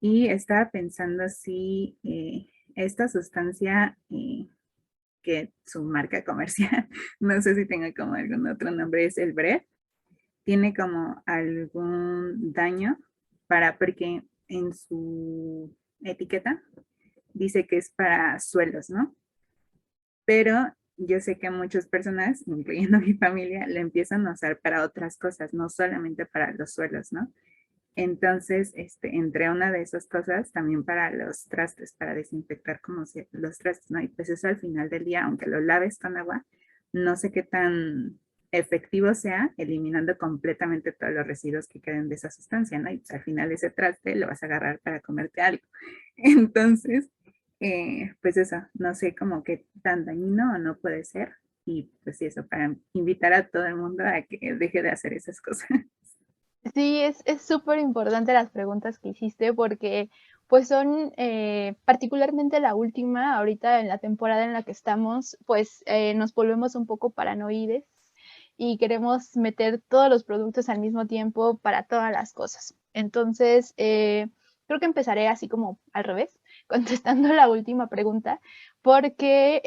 Y estaba pensando si esta sustancia, que su marca comercial, no sé si tenga como algún otro nombre, es el BREF, tiene como algún daño porque en su etiqueta dice que es para suelos, ¿no? Pero yo sé que muchas personas, incluyendo mi familia, lo empiezan a usar para otras cosas, no solamente para los suelos, ¿no? Entonces, entre una de esas cosas, también para los trastes, para desinfectar como si los trastes, ¿no? Y pues eso al final del día, aunque lo laves con agua, no sé qué tan efectivo sea eliminando completamente todos los residuos que queden de esa sustancia, ¿no? Y pues al final ese traste lo vas a agarrar para comerte algo. Entonces, pues eso, no sé como qué tan dañino o no puede ser. Y pues sí, eso, para invitar a todo el mundo a que deje de hacer esas cosas. Sí, es súper importante las preguntas que hiciste porque pues son particularmente la última, ahorita en la temporada en la que estamos, pues nos volvemos un poco paranoides y queremos meter todos los productos al mismo tiempo para todas las cosas. Entonces, creo que empezaré así como al revés, contestando la última pregunta, porque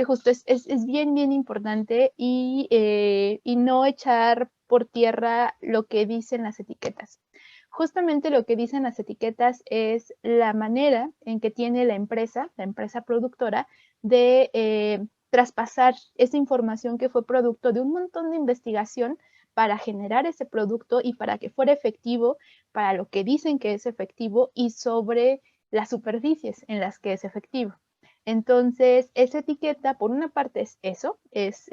justo es bien, bien importante y no echar por tierra lo que dicen las etiquetas. Justamente lo que dicen las etiquetas es la manera en que tiene la empresa productora, de traspasar esa información que fue producto de un montón de investigación para generar ese producto y para que fuera efectivo para lo que dicen que es efectivo y sobre las superficies en las que es efectivo. Entonces, esa etiqueta, por una parte, es eso, es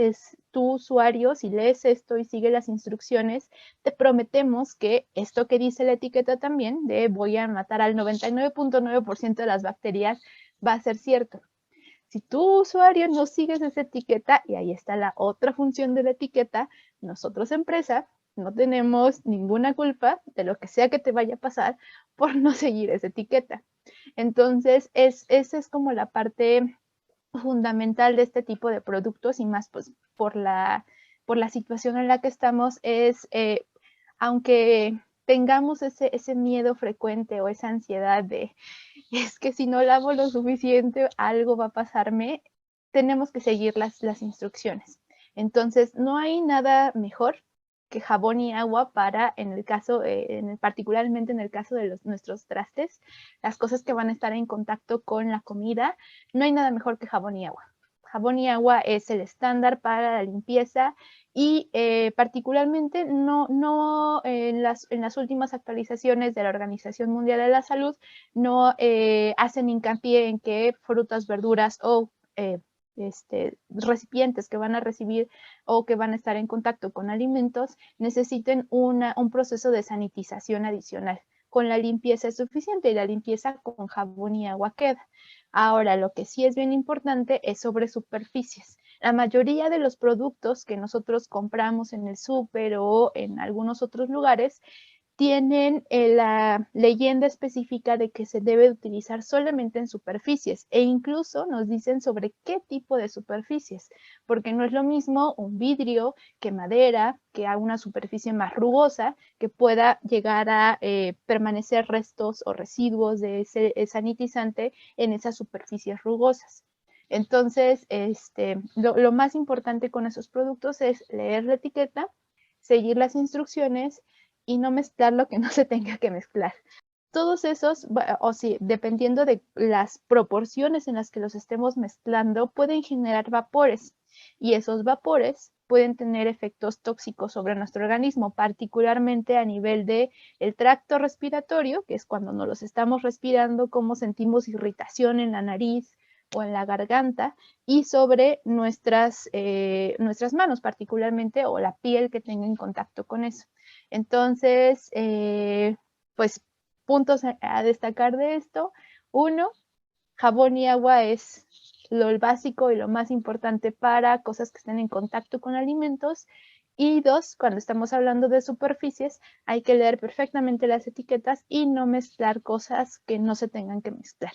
tu usuario, si lees esto y sigue las instrucciones, te prometemos que esto que dice la etiqueta también, de voy a matar al 99.9% de las bacterias, va a ser cierto. Si tu usuario no sigues esa etiqueta, y ahí está la otra función de la etiqueta, nosotros empresa no tenemos ninguna culpa de lo que sea que te vaya a pasar por no seguir esa etiqueta. Entonces, esa es como la parte fundamental de este tipo de productos y más pues por la situación en la que estamos es, aunque tengamos ese miedo frecuente o esa ansiedad de es que si no lavo lo suficiente algo va a pasarme, tenemos que seguir las instrucciones. Entonces, no hay nada mejor que jabón y agua para, en el caso, particularmente en el caso de nuestros trastes, las cosas que van a estar en contacto con la comida, no hay nada mejor que jabón y agua. Jabón y agua es el estándar para la limpieza y particularmente no en las últimas actualizaciones de la Organización Mundial de la Salud no hacen hincapié en que frutas, verduras o recipientes que van a recibir o que van a estar en contacto con alimentos necesiten un proceso de sanitización adicional. Con la limpieza es suficiente y la limpieza con jabón y agua queda. Ahora, lo que sí es bien importante es sobre superficies. La mayoría de los productos que nosotros compramos en el súper o en algunos otros lugares tienen la leyenda específica de que se debe utilizar solamente en superficies e incluso nos dicen sobre qué tipo de superficies, porque no es lo mismo un vidrio que madera, que a una superficie más rugosa que pueda llegar a permanecer restos o residuos de ese sanitizante en esas superficies rugosas. Entonces, lo más importante con esos productos es leer la etiqueta, seguir las instrucciones y no mezclar lo que no se tenga que mezclar. Todos esos, o sí, dependiendo de las proporciones en las que los estemos mezclando, pueden generar vapores y esos vapores pueden tener efectos tóxicos sobre nuestro organismo, particularmente a nivel de el tracto respiratorio, que es cuando nos los estamos respirando, cómo sentimos irritación en la nariz o en la garganta, y sobre nuestras manos particularmente, o la piel que tenga en contacto con eso. Entonces, pues puntos a destacar de esto. Uno, jabón y agua es lo básico y lo más importante para cosas que estén en contacto con alimentos. Y dos, cuando estamos hablando de superficies, hay que leer perfectamente las etiquetas y no mezclar cosas que no se tengan que mezclar.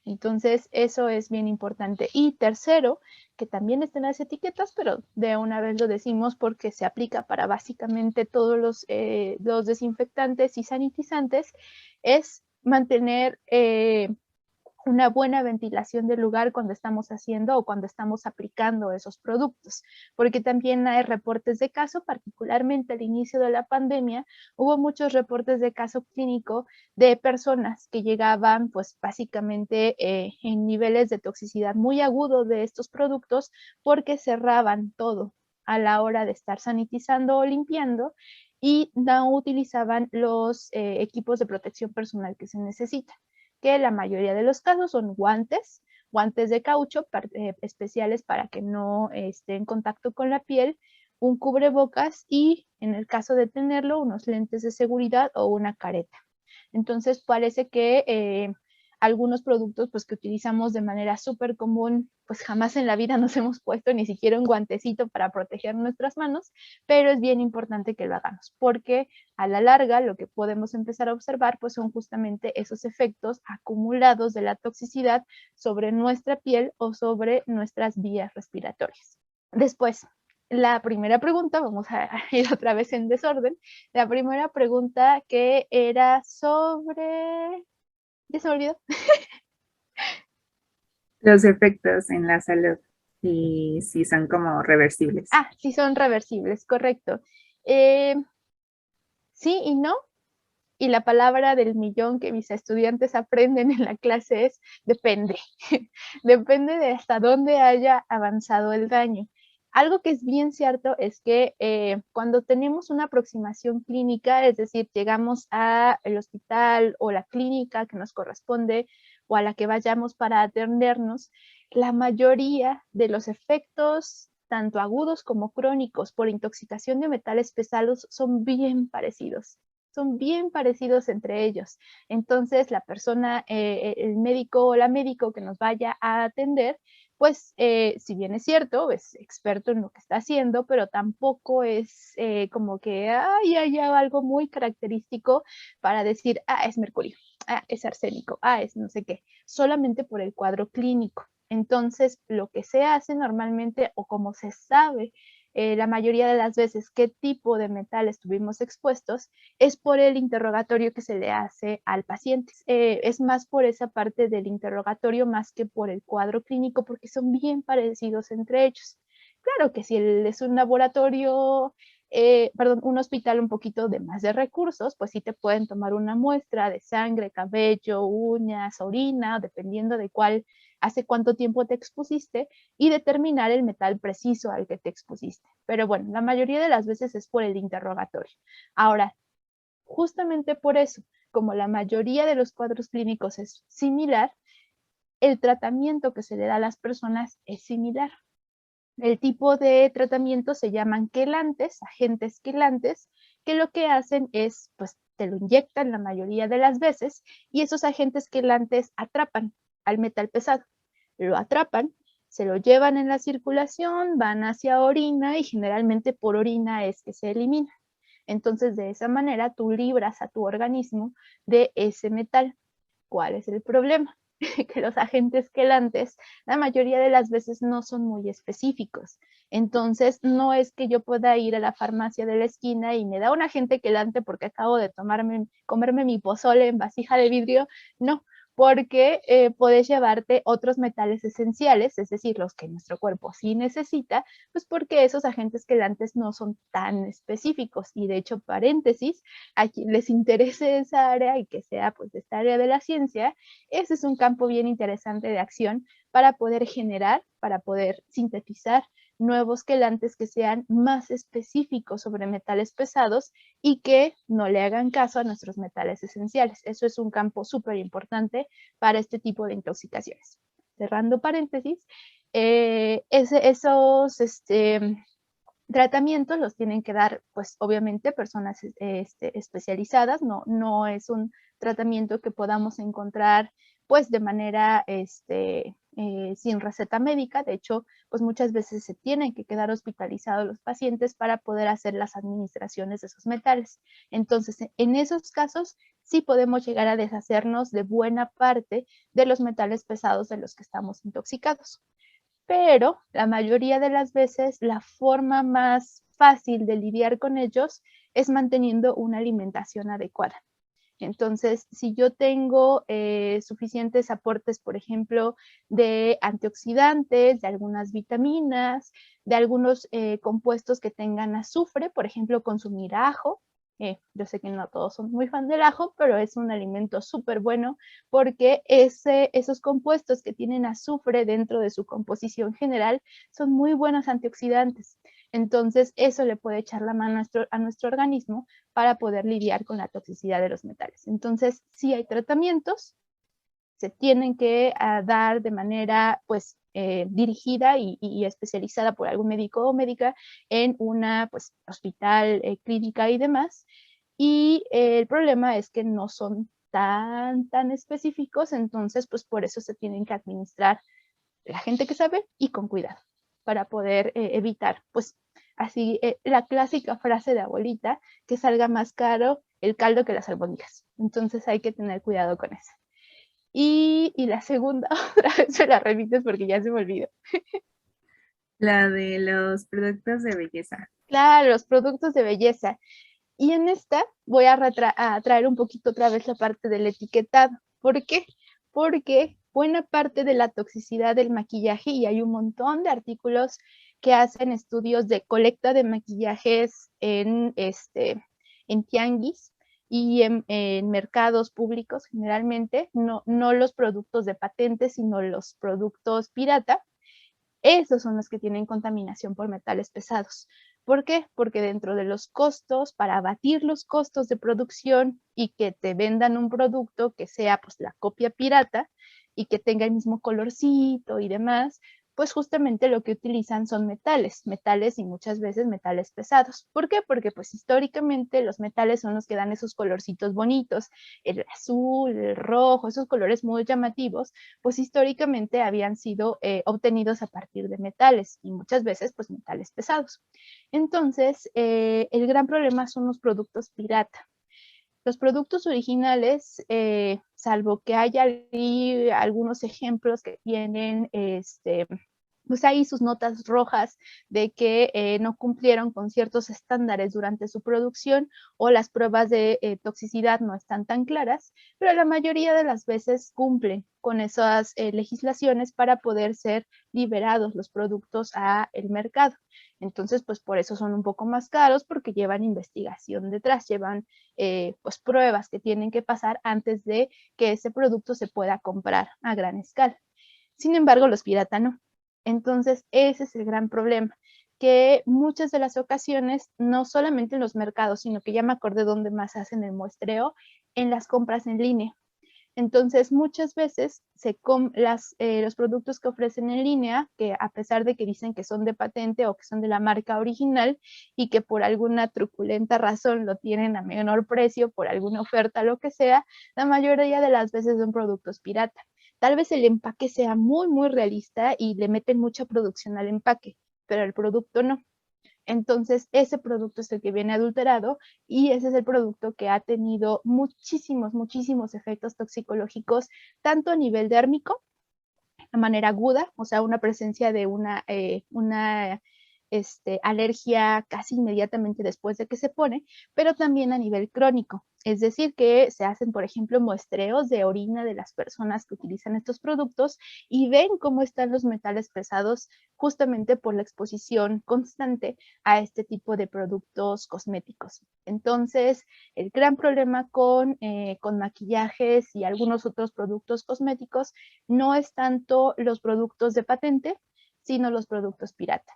Entonces, eso es bien importante. Y tercero, que también estén las etiquetas, pero de una vez lo decimos porque se aplica para básicamente todos los desinfectantes y sanitizantes, es mantener una buena ventilación del lugar cuando estamos haciendo o cuando estamos aplicando esos productos, porque también hay reportes de caso, particularmente al inicio de la pandemia, hubo muchos reportes de caso clínico de personas que llegaban pues básicamente en niveles de toxicidad muy agudos de estos productos porque cerraban todo. a la hora de estar sanitizando o limpiando y no utilizaban los equipos de protección personal que se necesitan, que la mayoría de los casos son guantes de caucho especiales para que no esté en contacto con la piel, un cubrebocas y, en el caso de tenerlo, unos lentes de seguridad o una careta. Entonces parece que algunos productos pues, que utilizamos de manera súper común, pues jamás en la vida nos hemos puesto ni siquiera un guantecito para proteger nuestras manos, pero es bien importante que lo hagamos, porque a la larga lo que podemos empezar a observar pues son justamente esos efectos acumulados de la toxicidad sobre nuestra piel o sobre nuestras vías respiratorias. Después, la primera pregunta, vamos a ir otra vez en desorden, la primera pregunta que era sobre... ¿Ya se me olvidó? Los efectos en la salud y si son como reversibles. Sí son reversibles, correcto. Sí y no. Y la palabra del millón que mis estudiantes aprenden en la clase es depende. Depende de hasta dónde haya avanzado el daño. Algo que es bien cierto es que cuando tenemos una aproximación clínica, es decir, llegamos al hospital o la clínica que nos corresponde o a la que vayamos para atendernos, la mayoría de los efectos, tanto agudos como crónicos, por intoxicación de metales pesados son bien parecidos. Son bien parecidos entre ellos. Entonces, la persona, el médico o la médico que nos vaya a atender, pues, si bien es cierto, es experto en lo que está haciendo, pero tampoco es como que haya algo muy característico para decir, es mercurio, es arsénico, es no sé qué, solamente por el cuadro clínico. Entonces, lo que se hace normalmente, o como se sabe la mayoría de las veces qué tipo de metal estuvimos expuestos, es por el interrogatorio que se le hace al paciente. Es más por esa parte del interrogatorio más que por el cuadro clínico, porque son bien parecidos entre ellos. Claro que si es un laboratorio, un hospital un poquito de más de recursos, pues sí te pueden tomar una muestra de sangre, cabello, uñas, orina, dependiendo de hace cuánto tiempo te expusiste y determinar el metal preciso al que te expusiste. Pero bueno, la mayoría de las veces es por el interrogatorio. Ahora, justamente por eso, como la mayoría de los cuadros clínicos es similar, el tratamiento que se le da a las personas es similar. El tipo de tratamiento se llaman quelantes, agentes quelantes, que lo que hacen es, pues, te lo inyectan la mayoría de las veces y esos agentes quelantes atrapan al metal pesado. Lo atrapan, se lo llevan en la circulación, van hacia orina y generalmente por orina es que se elimina. Entonces, de esa manera tú libras a tu organismo de ese metal. ¿Cuál es el problema? Que los agentes quelantes la mayoría de las veces no son muy específicos. Entonces, no es que yo pueda ir a la farmacia de la esquina y me da un agente quelante porque acabo de comerme mi pozole en vasija de vidrio. No, porque puedes llevarte otros metales esenciales, es decir, los que nuestro cuerpo sí necesita, pues porque esos agentes quelantes no son tan específicos. Y de hecho, paréntesis, a quien les interese esa área y que sea pues de esta área de la ciencia, ese es un campo bien interesante de acción para poder generar, para poder sintetizar nuevos quelantes que sean más específicos sobre metales pesados y que no le hagan caso a nuestros metales esenciales. Eso es un campo súper importante para este tipo de intoxicaciones. Cerrando paréntesis, esos tratamientos los tienen que dar, pues obviamente, personas especializadas, no es un tratamiento que podamos encontrar pues de manera sin receta médica. De hecho, pues muchas veces se tienen que quedar hospitalizados los pacientes para poder hacer las administraciones de esos metales. Entonces, en esos casos sí podemos llegar a deshacernos de buena parte de los metales pesados de los que estamos intoxicados. Pero la mayoría de las veces la forma más fácil de lidiar con ellos es manteniendo una alimentación adecuada. Entonces, si yo tengo suficientes aportes, por ejemplo, de antioxidantes, de algunas vitaminas, de algunos compuestos que tengan azufre, por ejemplo, consumir ajo. Yo sé que no todos son muy fan del ajo, pero es un alimento súper bueno porque esos compuestos que tienen azufre dentro de su composición general son muy buenos antioxidantes. Entonces, eso le puede echar la mano a nuestro organismo para poder lidiar con la toxicidad de los metales. Entonces, sí hay tratamientos, se tienen que dar de manera pues dirigida y especializada por algún médico o médica en una pues hospital, clínica y demás. Y el problema es que no son tan específicos, entonces pues por eso se tienen que administrar la gente que sabe y con cuidado para poder evitar pues así la clásica frase de abuelita, que salga más caro el caldo que las albóndigas. Entonces hay que tener cuidado con eso. Y la segunda, otra vez me la repites porque ya se me olvidó. La de los productos de belleza. Claro, los productos de belleza. Y en esta voy a traer un poquito otra vez la parte del etiquetado. ¿Por qué? Porque buena parte de la toxicidad del maquillaje, y hay un montón de artículos que hacen estudios de colecta de maquillajes en tianguis y en mercados públicos generalmente, no los productos de patente, sino los productos pirata. Esos son los que tienen contaminación por metales pesados. ¿Por qué? Porque dentro de los costos, para abatir los costos de producción y que te vendan un producto que sea pues la copia pirata y que tenga el mismo colorcito y demás, pues justamente lo que utilizan son metales y muchas veces metales pesados. ¿Por qué? Porque pues históricamente los metales son los que dan esos colorcitos bonitos, el azul, el rojo, esos colores muy llamativos, pues históricamente habían sido obtenidos a partir de metales y muchas veces pues metales pesados. Entonces, el gran problema son los productos pirata. Los productos originales, salvo que haya algunos ejemplos que tienen pues ahí sus notas rojas de que no cumplieron con ciertos estándares durante su producción o las pruebas de toxicidad no están tan claras, pero la mayoría de las veces cumplen con esas legislaciones para poder ser liberados los productos a el mercado. Entonces, pues por eso son un poco más caros, porque llevan investigación detrás, llevan pues pruebas que tienen que pasar antes de que ese producto se pueda comprar a gran escala. Sin embargo, los pirata no. Entonces, ese es el gran problema, que muchas de las ocasiones, no solamente en los mercados, sino que ya me acordé dónde más hacen el muestreo, en las compras en línea. Entonces, muchas veces los productos que ofrecen en línea, que a pesar de que dicen que son de patente o que son de la marca original y que por alguna truculenta razón lo tienen a menor precio, por alguna oferta, lo que sea, la mayoría de las veces son productos pirata. Tal vez el empaque sea muy realista y le meten mucha producción al empaque, pero el producto no. Entonces, ese producto es el que viene adulterado y ese es el producto que ha tenido muchísimos efectos toxicológicos, tanto a nivel dérmico, de manera aguda, o sea, una presencia de una alergia casi inmediatamente después de que se pone, pero también a nivel crónico. Es decir, que se hacen, por ejemplo, muestreos de orina de las personas que utilizan estos productos y ven cómo están los metales pesados justamente por la exposición constante a este tipo de productos cosméticos. Entonces, el gran problema con maquillajes y algunos otros productos cosméticos no es tanto los productos de patente, sino los productos pirata.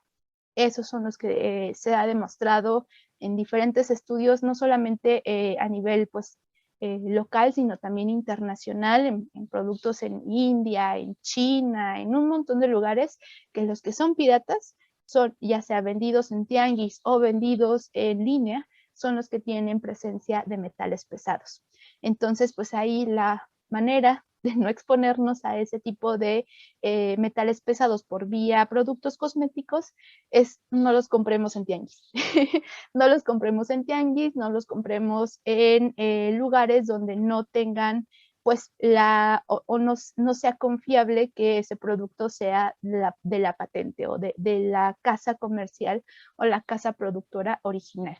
Esos son los que se ha demostrado en diferentes estudios, no solamente a nivel pues, local, sino también internacional, en productos en India, en China, en un montón de lugares, que los que son piratas son ya sea vendidos en tianguis o vendidos en línea, son los que tienen presencia de metales pesados. Entonces, pues ahí la manera de no exponernos a ese tipo de metales pesados por vía productos cosméticos es no los compremos en tianguis. No los compremos en tianguis, no los compremos en lugares donde no tengan pues no sea confiable que ese producto sea de la patente o de la casa comercial o la casa productora original.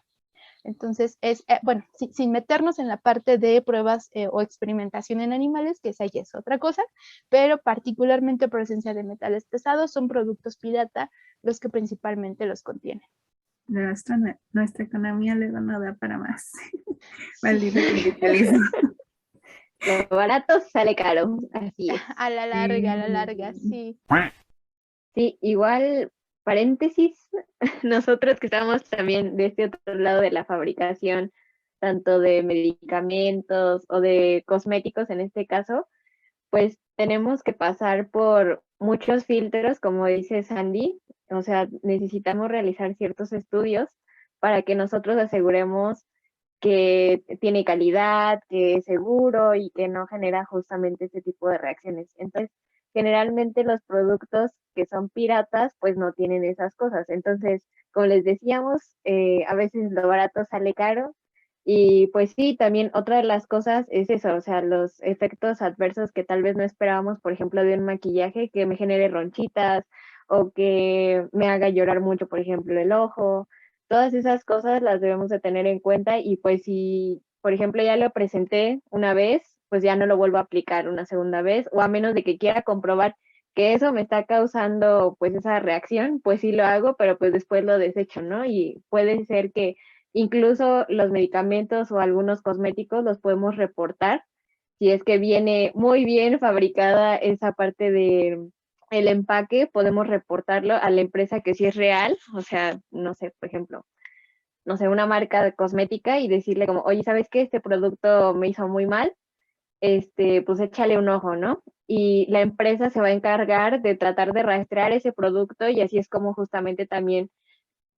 Entonces, bueno, sin meternos en la parte de pruebas o experimentación en animales, que esa ya es otra cosa, pero particularmente presencia de metales pesados son productos pirata los que principalmente los contienen. Nuestra economía luego no da para más. Maldito capitalismo. Lo barato sale caro, así es. A la larga, sí. Sí, igual paréntesis, nosotros que estamos también de este otro lado de la fabricación, tanto de medicamentos o de cosméticos en este caso, pues tenemos que pasar por muchos filtros, como dice Sandy, o sea, necesitamos realizar ciertos estudios para que nosotros aseguremos que tiene calidad, que es seguro y que no genera justamente ese tipo de reacciones. Entonces, generalmente los productos que son piratas, pues no tienen esas cosas. Entonces, como les decíamos, a veces lo barato sale caro. Y pues sí, también otra de las cosas es eso, o sea, los efectos adversos que tal vez no esperábamos, por ejemplo, de un maquillaje que me genere ronchitas o que me haga llorar mucho, por ejemplo, el ojo. Todas esas cosas las debemos de tener en cuenta y pues si, por ejemplo, ya lo presenté una vez, pues ya no lo vuelvo a aplicar una segunda vez o a menos de que quiera comprobar que eso me está causando pues esa reacción, pues sí lo hago, pero pues después lo desecho, ¿no? Y puede ser que incluso los medicamentos o algunos cosméticos los podemos reportar si es que viene muy bien fabricada esa parte de el empaque, podemos reportarlo a la empresa que sí es real, o sea, no sé, por ejemplo, no sé, una marca de cosmética y decirle como, oye, ¿sabes qué? Este producto me hizo muy mal, pues échale un ojo, ¿no? Y la empresa se va a encargar de tratar de rastrear ese producto y así es como justamente también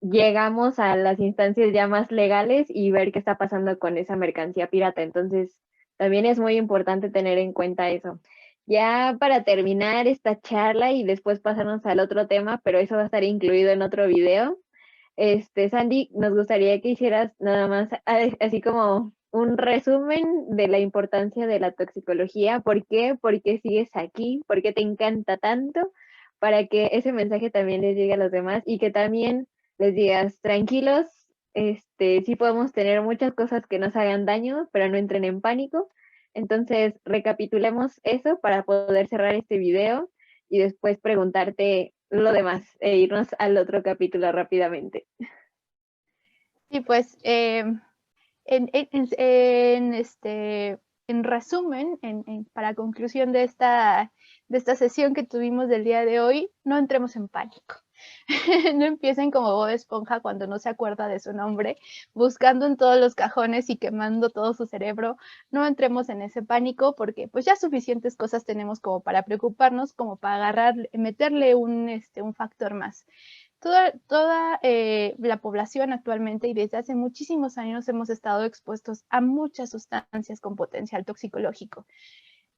llegamos a las instancias ya más legales y ver qué está pasando con esa mercancía pirata. Entonces, también es muy importante tener en cuenta eso. Ya para terminar esta charla y después pasarnos al otro tema, pero eso va a estar incluido en otro video. Sandy, nos gustaría que hicieras nada más así como un resumen de la importancia de la toxicología. ¿Por qué? ¿Por qué sigues aquí? ¿Por qué te encanta tanto? Para que ese mensaje también les llegue a los demás y que también les digas, tranquilos, sí podemos tener muchas cosas que nos hagan daño, pero no entren en pánico. Entonces, recapitulemos eso para poder cerrar este video y después preguntarte lo demás e irnos al otro capítulo rápidamente. Y pues, en, en- en- en, este, en resumen, para conclusión de esta sesión que tuvimos del día de hoy, no entremos en pánico. No empiecen como Bob Esponja cuando no se acuerda de su nombre, buscando en todos los cajones y quemando todo su cerebro. No entremos en ese pánico porque pues ya suficientes cosas tenemos como para preocuparnos, como para agarrar, meterle un factor más. Toda la población actualmente y desde hace muchísimos años hemos estado expuestos a muchas sustancias con potencial toxicológico.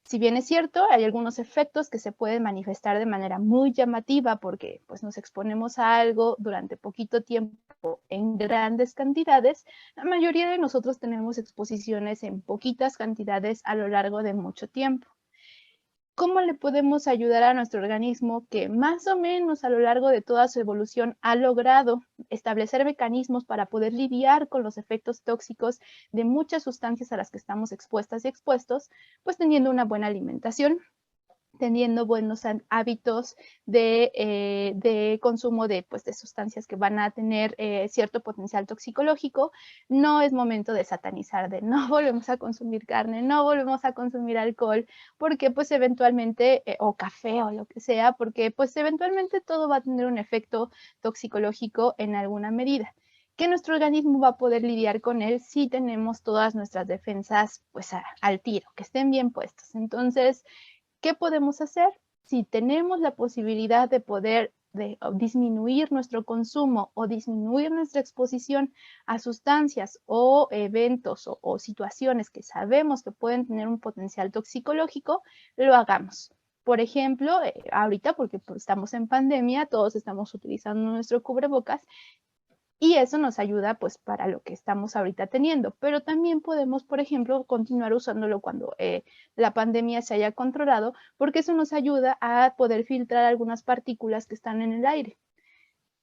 Si bien es cierto, hay algunos efectos que se pueden manifestar de manera muy llamativa porque pues, nos exponemos a algo durante poquito tiempo en grandes cantidades, la mayoría de nosotros tenemos exposiciones en poquitas cantidades a lo largo de mucho tiempo. ¿Cómo le podemos ayudar a nuestro organismo que más o menos a lo largo de toda su evolución ha logrado establecer mecanismos para poder lidiar con los efectos tóxicos de muchas sustancias a las que estamos expuestas y expuestos? Pues teniendo una buena alimentación, teniendo buenos hábitos de consumo pues, de sustancias que van a tener cierto potencial toxicológico. No es momento de satanizar, de no volvemos a consumir carne, no volvemos a consumir alcohol, porque pues eventualmente, o café o lo que sea, porque pues eventualmente todo va a tener un efecto toxicológico en alguna medida que nuestro organismo va a poder lidiar con él si tenemos todas nuestras defensas pues al tiro, que estén bien puestos. Entonces, ¿qué podemos hacer? Si tenemos la posibilidad de poder disminuir nuestro consumo o disminuir nuestra exposición a sustancias o eventos o situaciones que sabemos que pueden tener un potencial toxicológico, lo hagamos. Por ejemplo, ahorita, porque pues, estamos en pandemia, todos estamos utilizando nuestro cubrebocas y eso nos ayuda pues para lo que estamos ahorita teniendo, pero también podemos, por ejemplo, continuar usándolo cuando la pandemia se haya controlado, porque eso nos ayuda a poder filtrar algunas partículas que están en el aire.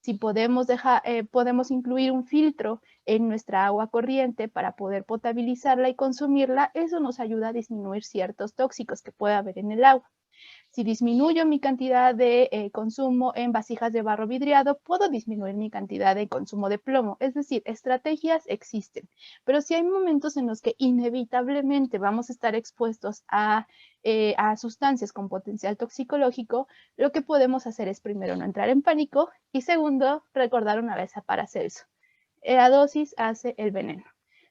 Si podemos incluir un filtro en nuestra agua corriente para poder potabilizarla y consumirla, eso nos ayuda a disminuir ciertos tóxicos que puede haber en el agua. Si disminuyo mi cantidad de consumo en vasijas de barro vidriado, puedo disminuir mi cantidad de consumo de plomo. Es decir, estrategias existen, pero si hay momentos en los que inevitablemente vamos a estar expuestos a sustancias con potencial toxicológico, lo que podemos hacer es primero no entrar en pánico y segundo, recordar una vez a Paracelso. La dosis hace el veneno.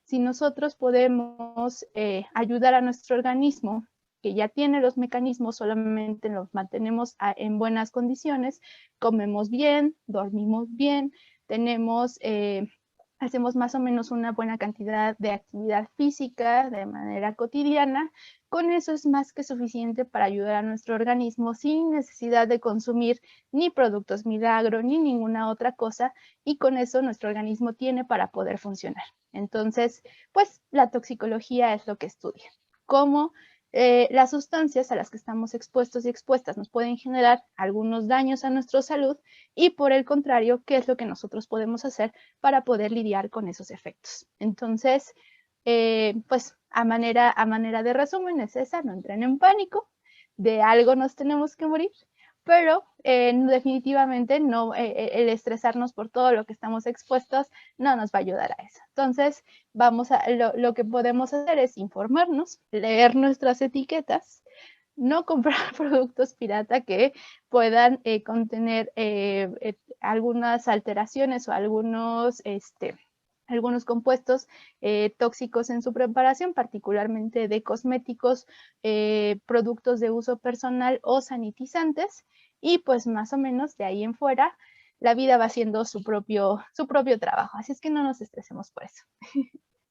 Si nosotros podemos ayudar a nuestro organismo, que ya tiene los mecanismos, solamente los mantenemos en buenas condiciones, comemos bien, dormimos bien, hacemos más o menos una buena cantidad de actividad física de manera cotidiana, con eso es más que suficiente para ayudar a nuestro organismo sin necesidad de consumir ni productos milagro ni ninguna otra cosa, y con eso nuestro organismo tiene para poder funcionar. Entonces, pues la toxicología es lo que estudia. Cómo las sustancias a las que estamos expuestos y expuestas nos pueden generar algunos daños a nuestra salud y por el contrario, qué es lo que nosotros podemos hacer para poder lidiar con esos efectos. Entonces, pues a manera de resumen es esa, no entren en pánico, de algo nos tenemos que morir, pero definitivamente no, el estresarnos por todo lo que estamos expuestos no nos va a ayudar a eso. Entonces, lo que podemos hacer es informarnos, leer nuestras etiquetas, no comprar productos pirata que puedan contener algunas alteraciones o algunos compuestos tóxicos en su preparación, particularmente de cosméticos, productos de uso personal o sanitizantes, y pues más o menos de ahí en fuera la vida va haciendo su propio trabajo, así es que no nos estresemos por eso.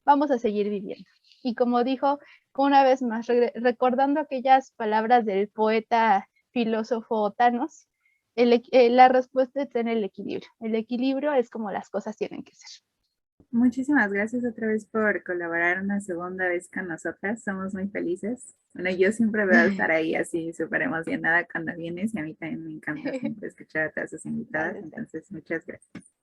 Vamos a seguir viviendo. Y como dijo, una vez más, recordando aquellas palabras del poeta filósofo Thanos, la respuesta está en el equilibrio. El equilibrio es como las cosas tienen que ser. Muchísimas gracias otra vez por colaborar una segunda vez con nosotras. Somos muy felices. Bueno, yo siempre veo estar ahí así súper emocionada cuando vienes y a mí también me encanta siempre escuchar a todas sus invitadas. Entonces, muchas gracias.